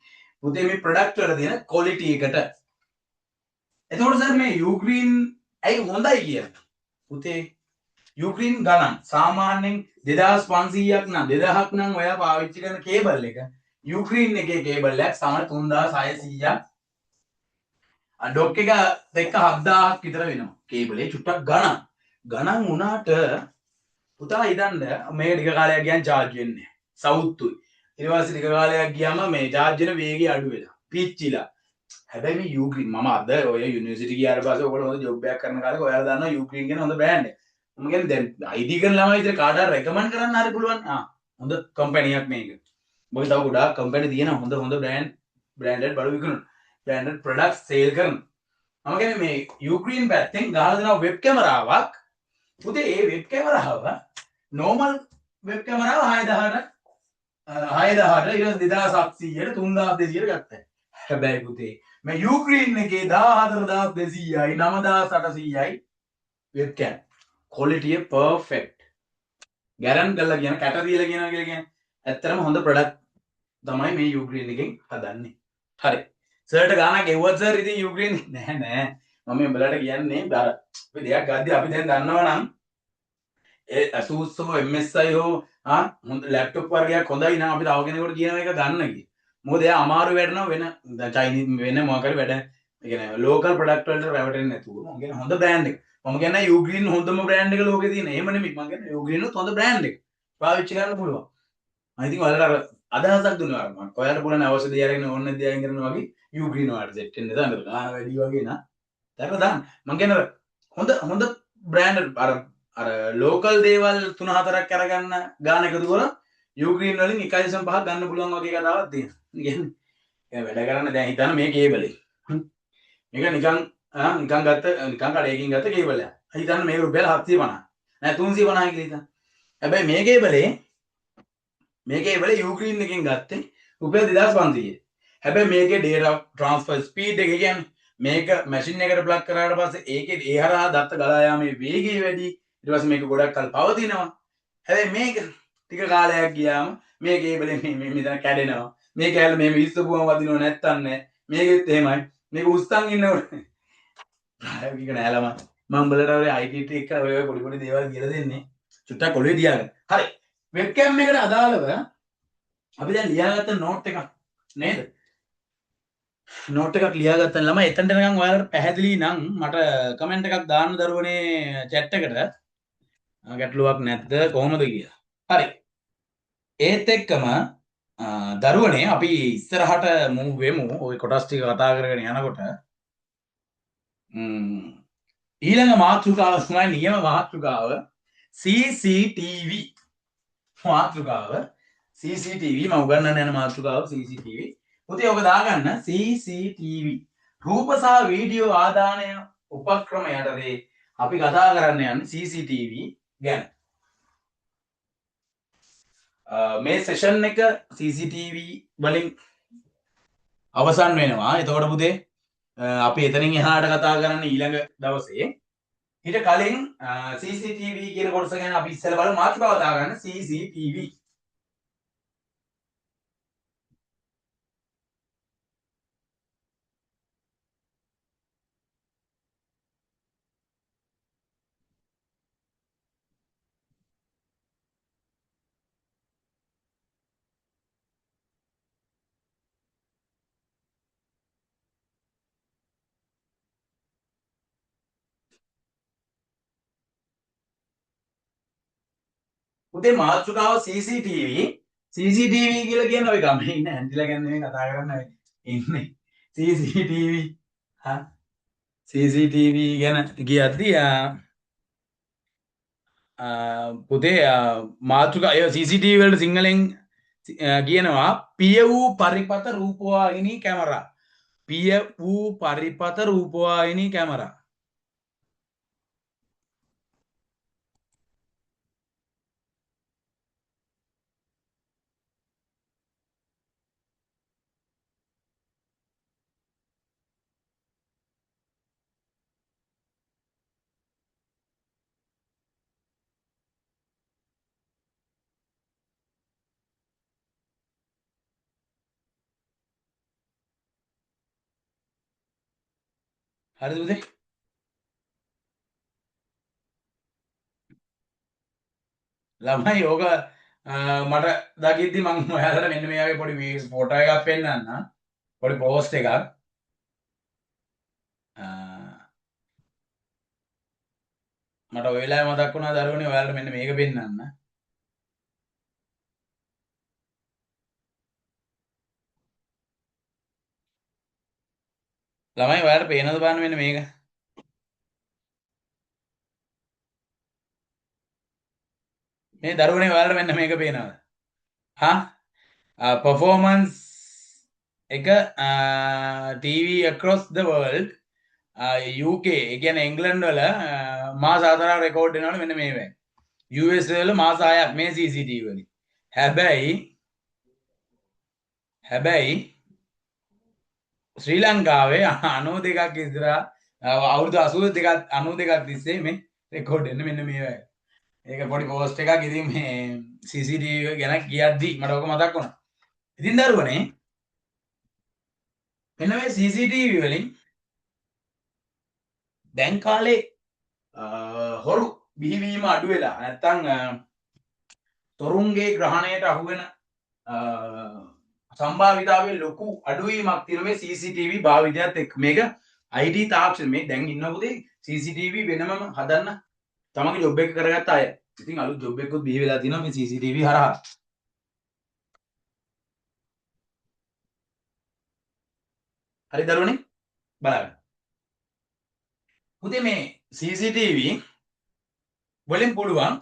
පුතේ මේ product වල තියෙන quality එකට. එතකොට සර් මේ Ugreen ඇයි හොඳයි කියන්නේ? පුතේ Ugreen ගණන් සාමාන්‍යයෙන් 2500ක් නම් 2000ක් නම් ඔයා පාවිච්චි කරන කේබල් එක Ugreen එකේ කේබල් එකක් සමහර 3600ක් ඩොක් එක දෙක 7000ක් විතර වෙනවා. කේබලේ චුට්ටක් ගණන් වුණාට පුතා හිතන්න මේක ටික කාලයක් ගියන් charge වෙන්නේ සවුත්තුයි. ඊට පස්සේ ටික කාලයක් ගියාම මේ charge වෙන වේගය අඩු වෙලා පිච්චිලා. හැබැයි මේ Ugreen මම අද ඔය යුනිවර්සිටි ගියාට පස්සේ ඔයගොල්ලෝ හොඳ ජොබ් එකක් කරන කාලේ ඔයාලා දන්නවා Ugreen කියන හොඳ බ්‍රෑන්ඩ් එක. මම කියන්නේ දැන් ID කරන ළමයි විතර කාට හරි රෙකමන්ඩ් කරන්න හරි පුළුවන්. හොඳ කම්පැනියක් මේක. මොකද තව ගොඩාක් කම්පැනි තියෙනවා හොඳ බ්‍රෑන්ඩඩ් බඩු විකුණන. බ්‍රෑන්ඩඩ් ප්‍රොඩක්ට්ස් සේල් කරන. මම කියන්නේ මේ Ugreen පැත්තෙන් ගහලා දෙනවා වෙබ් කැමරාවක්. පුතේ ඒ වෙබ් කැමරාව normal වෙබ් කැමරාව 6000ට 2700ට 3200ට ගත්තා. හැබැයි පුතේ මේ Ugreen එකේ 14200යි 9800යි වෙබ්කෑම් quality perfect guarantee කරලා කියන කැට දීලා කියනවා කියලා කියන්නේ ඇත්තටම හොඳ product තමයි මේ Ugreen එකෙන් හදන්නේ. හරි. සර්ට ගානක් ගෙවුවත් සර් ඉතින් Ugreen නෑ මම උඹලට කියන්නේ අර අපි දෙයක් ගද්දී අපි දැන් දන්නවා නම් ඒ Asus හෝ MSI හෝ හොඳ ලැප්ටොප් වර්ගයක් හොඳයි නම් අපි තව කෙනෙකුට කියන එක ගන්න කිය. මොකද එයා අමාරු වැඩනවා වෙන චයිනීස් වෙන මොකක් හරි වැඩ ඒ කියන්නේ ලෝකල් ප්‍රොඩක්ට් වලට රැවටෙන්නේ නැතුව මම කියන්නේ හොඳ බ්‍රෑන්ඩ් එක. මම කියන්නේ Ugreen හොඳම බ්‍රෑන්ඩ් එක ලෝකේ තියෙන. එහෙම නෙමෙයි මම කියන්නේ Ugreen උත් හොඳ බ්‍රෑන්ඩ් එක. පාවිච්චි කරන්න පුළුවන්. මම ඉතින් ඔයාලට අදහසක් දුන්නා මම. ඔයාලට පුළුවන් අවශ්‍ය දේ අරගෙන ඕන දේ අරගෙන කරනවා වගේ Ugreen වලට සෙට් වෙන්න දාන්න. ගාන වැඩි වගේ නා. දැන් දාන්න. මම කියන්නේ හොඳ බ්‍රෑන්ඩ් අර ලෝකල් දේවල් 3-4ක් අරගන්න ගාන එකතු කරලා Ugreen වලින් 1.5ක් ගන්න පුළුවන් වගේ කතාවක් තියෙනවා. කියන්නේ වැඩ කරන්න දැන් හිතන්න මේ කේබලේ. මේක නිකන් ගත්ත නිකන් කඩේකින් ගත්ත කේබල් එකක්. හිතන්න මේක රුපියල් 750. නෑ 350 කියලා හිතන්න. හැබැයි මේ කේබලේ Ugreen එකෙන් ගත්තේ රුපියල් 2500. හැබැයි මේකේ data transfer speed එක කියන්නේ මේක මැෂින් එකට ප්ලග් කරාට පස්සේ ඒකේ ඒ හරහා දත්ත ගලා යාමේ වේගය වැඩි. ඊට පස්සේ මේක ගොඩක් කල් පවතිනවා. හැබැයි මේක ටික කාලයක් ගියාම මේ කේබලේ මේ මෙතන කැඩෙනවා. මේ කැලේ මේ විශ්වපුවම වදිනව නැත්තන් නෑ. මේකෙත් එහෙමයි. මේක උස්සන් ඉන්නකොට ප්‍රායෝගික නෑ ළමයි. මම උඹලට ඔය IT ටික ඔය පොඩි දේවල් කියලා දෙන්නේ. චුට්ටක් ඔළුවේ තියාගන්න. හරි. වෙබ්කෑම් එකට අදාළව අපි දැන් ලියාගත්ත නෝට් එකක් නේද? නෝට් එකක් ලියාගත්ත ළමයි එතනට නිකන් ඔයාලට පැහැදිලි නම් මට කමෙන්ට් එකක් දාන්න දරුවනේ chat එකට. ගැටලුවක් නැද්ද කොහොමද කියලා. හරි. ඒත් එක්කම දරුවනේ අපි ඉස්සරහට මූව් වෙමු. ওই කොටස් ටික කතා කරගෙන යනකොට ඊළඟ මාතෘකාව තමයි නියම මාතෘකාව CCTV මාතෘකාව CCTV මම උගන්වන්න යන මාතෘකාව CCTV. පුතේ ඔබ දාගන්න CCTV රූප සහ වීඩියෝ ආදානය උපක්‍රම යටතේ අපි කතා කරන්න යන්නේ CCTV ගැන. මේ සෙෂන් එක CCTV වලින් අවසන් වෙනවා. එතකොට පුතේ අපි එතනින් එහාට කතා කරන්න ඊළඟ දවසේ ඊට කලින් CCTV කියන කොටස ගැන අපි ඉස්සෙල්ලා බලමු මාතෘකාව දාගන්න CCTV. පුතේ මාතෘකාව CCTV. CCTV කියලා කියන ඔය ගමේ ඉන්න ඇන්ටිලා ගැන නෙමෙයි කතා කරන්නේ ඉන්නේ. CCTV. හා CCTV ගැන කියද්දී පුතේ මාතෘකා CCTV වලට සිංහලෙන් කියනවා පිය වූ පරිපත රූපවාහිනී කැමරා. පිය වූ පරිපත රූපවාහිනී කැමරා. හරිද පුතේ? ළමයි ඕක මට දකිද්දි මම ඔයාලට මෙන්න මේ වගේ පොඩි ෆොටෝ එකක් පෙන්නන්නම්. පොඩි පෝස්ට් එකක්. මට ඔය වෙලාවේ මතක් වුණා දරුවනේ ඔයාලට මෙන්න මේක පෙන්නන්න. ළමයි ඔයාලට පේනවද බලන්න මෙන්න මේක. මේ දරුවනේ ඔයාලට මෙන්න මේක පේනවද? හා? performance එක TV across the world UK ඒ කියන්නේ එංගලන්ඩ් වල මාස 4ක් රෙකෝඩ් වෙනවලු මෙන්න මේ වෙයි. US වල මාස 6ක් මේ CCTV වලින්. හැබැයි ශ්‍රී ලංකාවේ 92ක් ඉස්සරහා අවුරුදු 82ක් 92ක් තිස්සේ මේ රෙකෝඩ් වෙන්නේ මෙන්න මේ වෙයි. ඒක පොඩි පෝස්ට් එකක් ඉතින් මේ CCTV ගැන කියද්දි මට ඔක මතක් වුණා. ඉතින් දරුවනේ මෙන්න මේ CCTV වලින් දැන් කාලේ හොරු බිහිවීම අඩු වෙලා නැත්තම් තොරුන්ගේ ග්‍රහණයට අහු වෙන සම්භාවිතාවයේ ලොකු අඩුවීමක් තියෙන මේ CCTV භාවිතයත් එක්ක. මේක IT තාක්ෂණ මේ දැන් ඉන්න පුතේ CCTV වෙනමම හදන්න තමන්ගේ ජොබ් එක කරගත්ත අය. ඉතින් අලුත් ජොබ් එකකුත් බිහි වෙලා තියෙනවා මේ CCTV හරහා. හරි දරුවනේ බලන්න. පුතේ මේ CCTV වලින් පුළුවන්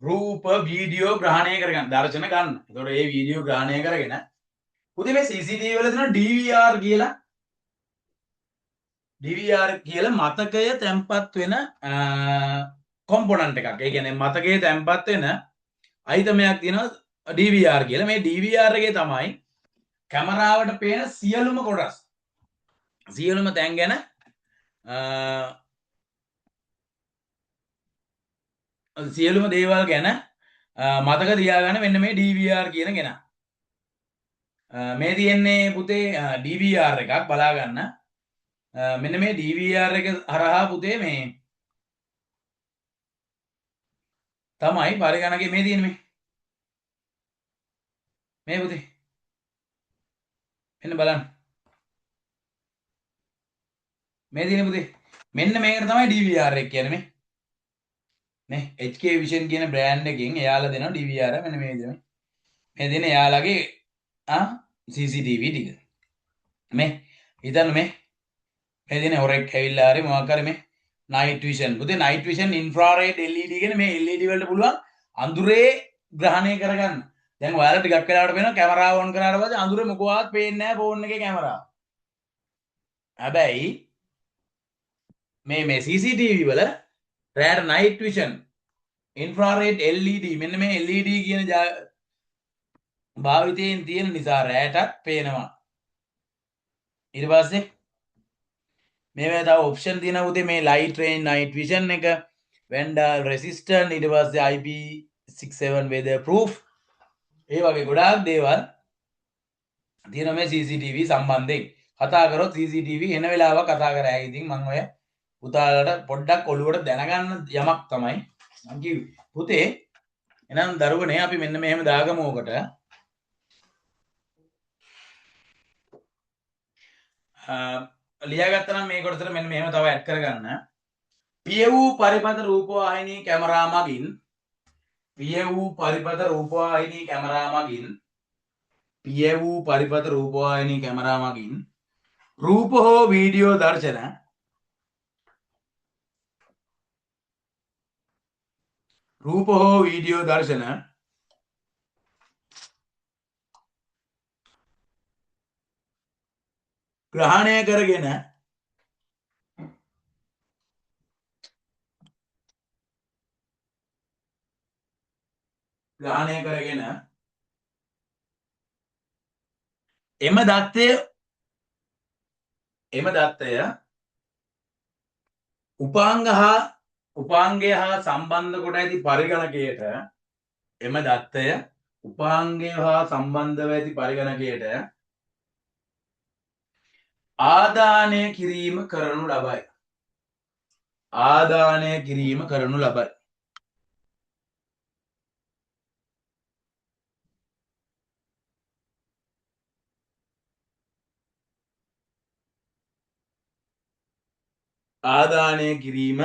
රූප වීඩියෝ ග්‍රහණය කරගන්න දර්ශන ගන්න. ඒතකොට ඒ වීඩියෝ ග්‍රහණය කරගෙන පුතේ මේ CCTV වල තියෙන DVR කියලා මතකය තැම්පත් වෙන කොම්පොනන්ට් එකක්. ඒ කියන්නේ මතකයේ තැම්පත් වෙන අයිතමයක් තියෙනවා DVR කියලා. මේ DVR එකේ තමයි කැමරාවට පේන සියලුම කොටස් සියලුම තැන් ගැන සියලුම දේවල් ගැන මතක තියාගන්න මෙන්න මේ DVR කියන කෙනා. මේ තියෙන්නේ පුතේ DVR එකක් බලා ගන්න. මෙන්න මේ DVR එක හරහා පුතේ මේ තමයි පරිගණකයේ මේ තියෙන්නේ මේ පුතේ මෙන්න බලන්න මේ තියෙන්නේ පුතේ මෙන්න මේකට තමයි DVR එක කියන්නේ මේ නේ HK Vision කියන බ්‍රෑන්ඩ් එකෙන් එයාලා දෙනවා DVR මෙන්න මේ විදිහට මේ දෙන එයාලගේ CCTV ටික මේ හිතන්න මේ දෙන හොරෙක් ඇවිල්ලා හරි මොකක් හරි මේ night vision පුතේ night vision infrared LED කියන මේ LED වලට පුළුවන් අඳුරේ ග්‍රහණය කරගන්න. දැන් ඔයාලා ටිකක් වෙලාවට වෙනවා කැමරාව ඔන් කරාට පස්සේ අඳුරේ මොකවත් පේන්නේ නැහැ ෆෝන් එකේ කැමරාව. හැබැයි මේ CCTV වල රෑට night vision infrared LED මෙන්න මේ LED කියන භාවිතයෙන් තියෙන නිසා රෑටත් පේනවා. ඊට පස්සේ මේවා තව ඔප්ෂන් තියෙනවා පුතේ මේ ලයිට් රේන්ජ් නයිට් විෂන් එක වෙන්ඩල් රෙසිස්ටන්ට් ඊට පස්සේ IP67 weather proof ඒ වගේ ගොඩාක් දේවල් තියෙනවා මේ CCTV සම්බන්ධයෙන් කතා කරොත් CCTV එන වෙලාවක කතා කරා. ඉතින් මම ඔය පුතාලට පොඩ්ඩක් ඔළුවට දැනගන්න යමක් තමයි මම කිව්වේ. පුතේ එහෙනම් දරුවනේ අපි මෙන්න මෙහෙම දාගමු ඔකට. ලියාගත්තා නම් මේ කොටසට මෙන්න මෙහෙම තව ඇඩ් කරගන්න. පිය වූ පරිපත රූපවාහිනී කැමරා මගින් පිය වූ පරිපත රූපවාහිනී කැමරා මගින් පිය වූ පරිපත රූපවාහිනී කැමරා මගින් රූප හෝ වීඩියෝ දර්ශන රූප හෝ වීඩියෝ දර්ශන ග්‍රහණය කරගෙන එම දත්තය උපාංගය හා සම්බන්ධ කොට ඇති පරිගණකයට එම දත්තය උපාංගය හා සම්බන්ධව ඇති පරිගණකයට ආදානය කිරීම කරනු ලබයි. ආදානය කිරීම කරනු ලබයි. ආදානය කිරීම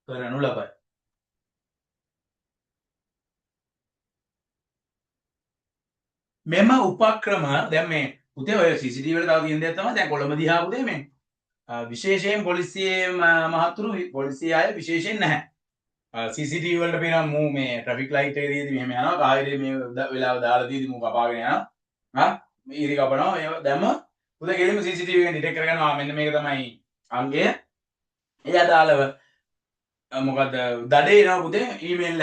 කරනු ලබයි. මෙම උපක්‍රම දැන් මේ පුතේ ඔය CCTV වල තව තියෙන දෙයක් තමයි දැන් කොළඹ දිහා පුතේ මේ විශේෂයෙන් පොලිසියේ මහතුරු පොලිසිය අය විශේෂයෙන් නැහැ. CCTV වලට පේනවා මූ මේ ට්‍රැෆික් ලයිට් එක දීදී මෙහෙම යනවා කාහිරේ මේ වෙලාව දාලා දීදී මූ කපාගෙන යනවා. හා ඉරි කපනවා ඒ දැම්ම පුතේ ගෙලින්ම CCTV එකෙන් ඩිටෙක්ට් කරගන්නවා මෙන්න මේක තමයි අංගය. ඒ අදාළව මොකද දඩේ එනවා පුතේ ඊමේල්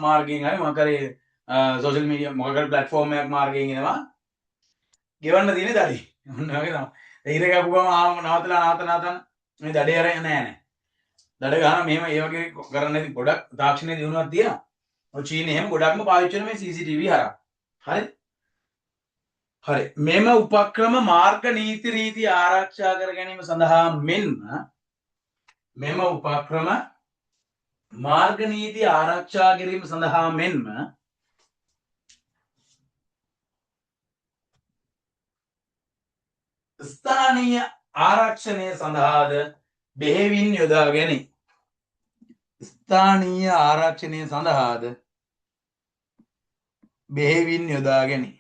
මාර්ගයෙන් හරි මොකක් හරි සෝෂල් මීඩියා මොකක් හරි ප්ලැට්ෆෝම් එකක් මාර්ගයෙන් එනවා ගෙවන්න තියෙන දඩේ. ඔන්න වගේ තමයි. ඉර කපුවම ආව නවතලා මේ දඩේ අර නෑ. දඩ ගහන මෙහෙම ඒ වගේ කරන්න ඉතින් ගොඩක් තාක්ෂණයේ දිනුවක් තියෙනවා. ඔය චීනයේ එහෙම ගොඩක්ම පාවිච්චි කරන මේ CCTV හරහා. හරි. හරි. මෙම උපක්‍රම මාර්ග නීති රීති ආරක්ෂා කර ගැනීම සඳහා මෙම උපක්‍රම මාර්ග නීති ආරක්ෂා කිරීම සඳහා මෙන්ම ස්ථානීය ආරක්ෂණය සඳහාද බෙහෙවින් යොදා ගැනේ. ස්ථානීය ආරක්ෂණය සඳහාද බෙහෙවින් යොදා ගැනේ.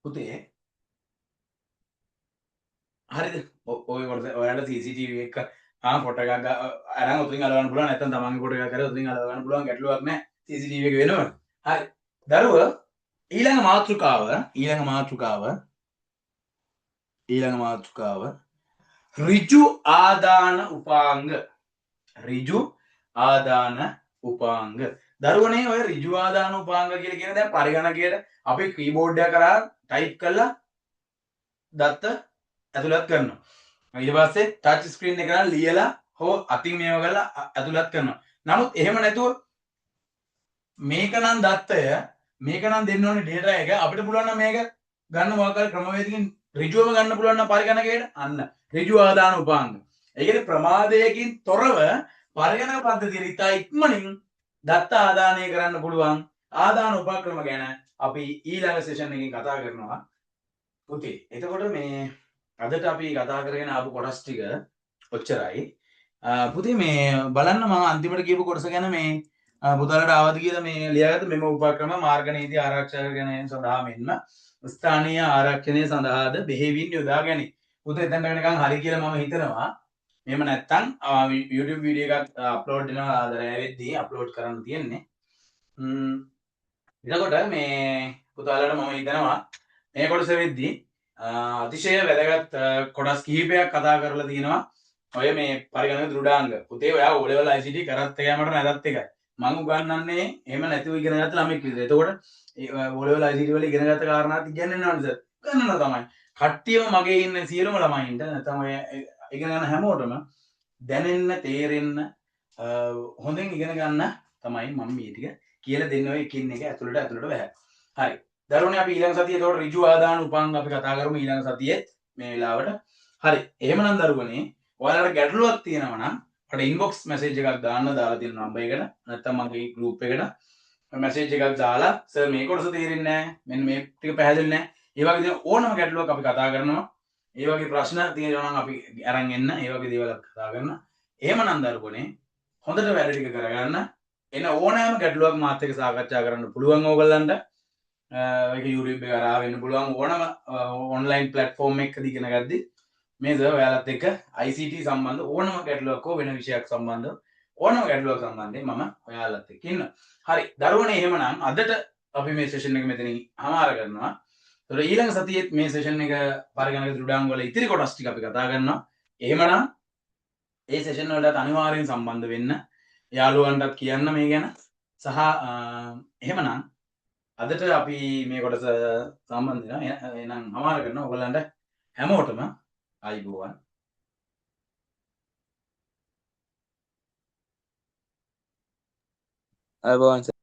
පුතේ හරිද ඔය ඔයාලට CCTV එක ෆොටෝ එකක් අරන් උතුරින් අලවන්න පුළුවන් නැත්නම් තමන්ගේ ෆොටෝ එකක් කරලා උතුරින් අලවන්න පුළුවන් ගැටලුවක් නැහැ CCTV එක වෙනවනේ. හරි. දරුව ඊළඟ මාතෘකාව ඍජු ආදාන උපාංග. ඍජු ආදාන උපාංග. දරුවනේ ඔය ඍජු ආදාන උපාංග කියලා කියන දැන් පරිගණකයට අපි කීබෝඩ් එක කරා ටයිප් කරලා දත්ත ඇතුළත් කරනවා. ඊට පස්සේ ටච් ස්ක්‍රීන් එක කරලා ලියලා හෝ අතින් මේව කරලා ඇතුළත් කරනවා. නමුත් එහෙම නැතුව මේක නම් දත්තය මේක නම් දෙන්න ඕනේ ඩේටා එක අපිට පුළුවන් නම් මේක ගන්න මොකක් හරි ක්‍රමවේදකින් ඍජුවම ගන්න පුළුවන් නම් පරිගණකයට අන්න ඍජු ආදාන උපාංග. ඒ කියන්නේ ප්‍රමාදයකින් තොරව පරිගණක පද්ධතිය ඉතා ඉක්මනින් දත්ත ආදානය කරන්න පුළුවන් ආදාන උපක්‍රම ගැන අපි ඊළඟ සෙෂන් එකකින් කතා කරනවා. පුතේ එතකොට මේ අදට අපි කතා කරගෙන ආපු කොටස් ටික ඔච්චරයි. පුතේ මේ බලන්න මම අන්තිමට කියපු කොටස ගැන මේ පුතාලට ආවද කියලා මේ ලියාගත්ත මෙම උපක්‍රම මාර්ග නීති ආරක්ෂා කර ගැනීම සඳහා මෙන්ම ස්ථානීය ආරක්ෂණය සඳහාද බෙහෙවින් යොදා ගැනීම. පුතේ එතනට වෙනකන් හරි කියලා මම හිතනවා. එහෙම නැත්නම් YouTube වීඩියෝ එකක් අප්ලෝඩ් වෙනවා ආදරය වෙද්දී අප්ලෝඩ් කරන්න තියෙන්නේ. එතකොට මේ පුතාලට මම හිතනවා මේ කොටස වෙද්දී අතිශය වැදගත් කොටස් කිහිපයක් කතා කරලා තියෙනවා. ඔය මේ පරිගණක දෘඩාංග. පුතේ ඔයා O level ICT කරත් එකයි මට නැදත් එකයි. මම උගන්වන්නේ එහෙම නැතුව ඉගෙන ගත්ත ළමෙක් විදිහට. එතකොට O level ICT වල ඉගෙන ගත්ත කාරණාත් ඉගෙනන්න ඕනද? ගන්නනවා තමයි. කට්ටියම මගේ ඉන්න සියලුම ළමයින්ට නැත්නම් ඔය ඉගෙන ගන්න හැමෝටම දැනෙන්න තේරෙන්න හොඳින් ඉගෙන ගන්න තමයි මම මේ ටික කියලා දෙන්න ඔය එකින් එක ඇතුළට බෑ. හරි. දරුවනේ අපි ඊළඟ සතියේ ඒතකොට ඍජු ආදාන උපංග අපි කතා කරමු ඊළඟ සතියේ මේ වෙලාවට. හරි. එහෙමනම් දරුවනේ ඔයාලට ගැටලුවක් තියෙනවා නම් අපිට ඉන්බොක්ස් මැසේජ් එකක් දාන්න දාලා තියෙන නම්බර් එකට නැත්නම් මගේ ගෲප් එකට මැසේජ් එකක් දාලා සර් මේ කොටස තේරෙන්නේ නැහැ. මෙන්න මේ ටික පැහැදිලි නැහැ. ඒ වගේ දේවල් ඕනම ගැටලුවක් අපි කතා කරනවා. ඒ වගේ ප්‍රශ්න තියෙනවා නම් අපි අරන් එන්න. ඒ වගේ දේවල් කතා කරනවා. එහෙමනම් දරුවනේ හොඳට වැඩ ටික කරගන්න. එන ඕනෑම ගැටලුවක් මාත් එක්ක සාකච්ඡා කරන්න පුළුවන් ඕගොල්ලන්ට. ඒක YouTube එක කරා වෙන්න පුළුවන් ඕනම ඔන්ලයින් ප්ලැට්ෆෝම් එකකදී ඉගෙන ගද්දි මේ සර් ඔයාලත් එක්ක ICT සම්බන්ධ ඕනම ගැටලුවක් හෝ වෙන විෂයක් සම්බන්ධ ඕනම ගැටලුවක් සම්බන්ධයෙන් මම ඔයාලත් එක්ක ඉන්නවා. හරි දරුවනේ එහෙමනම් අදට අපි මේ සෙෂන් එක මෙතනින් හමාර කරනවා. ඒතර ඊළඟ සතියේත් මේ සෙෂන් එක පරිගණක දෘඩාංග වල ඉතිරි කොටස් ටික අපි කතා කරනවා. එහෙමනම් ඒ සෙෂන් වලට අනිවාර්යෙන් සම්බන්ධ වෙන්න යාළුවන්ටත් කියන්න මේ ගැන සහ එහෙමනම් අදට අපි මේ කොටස සම්බන්ධ වෙනවා. එහෙනම් හමාර කරනවා ඔයගලන්ට හැමෝටම ආයිබෝවන්. අයබෝවන්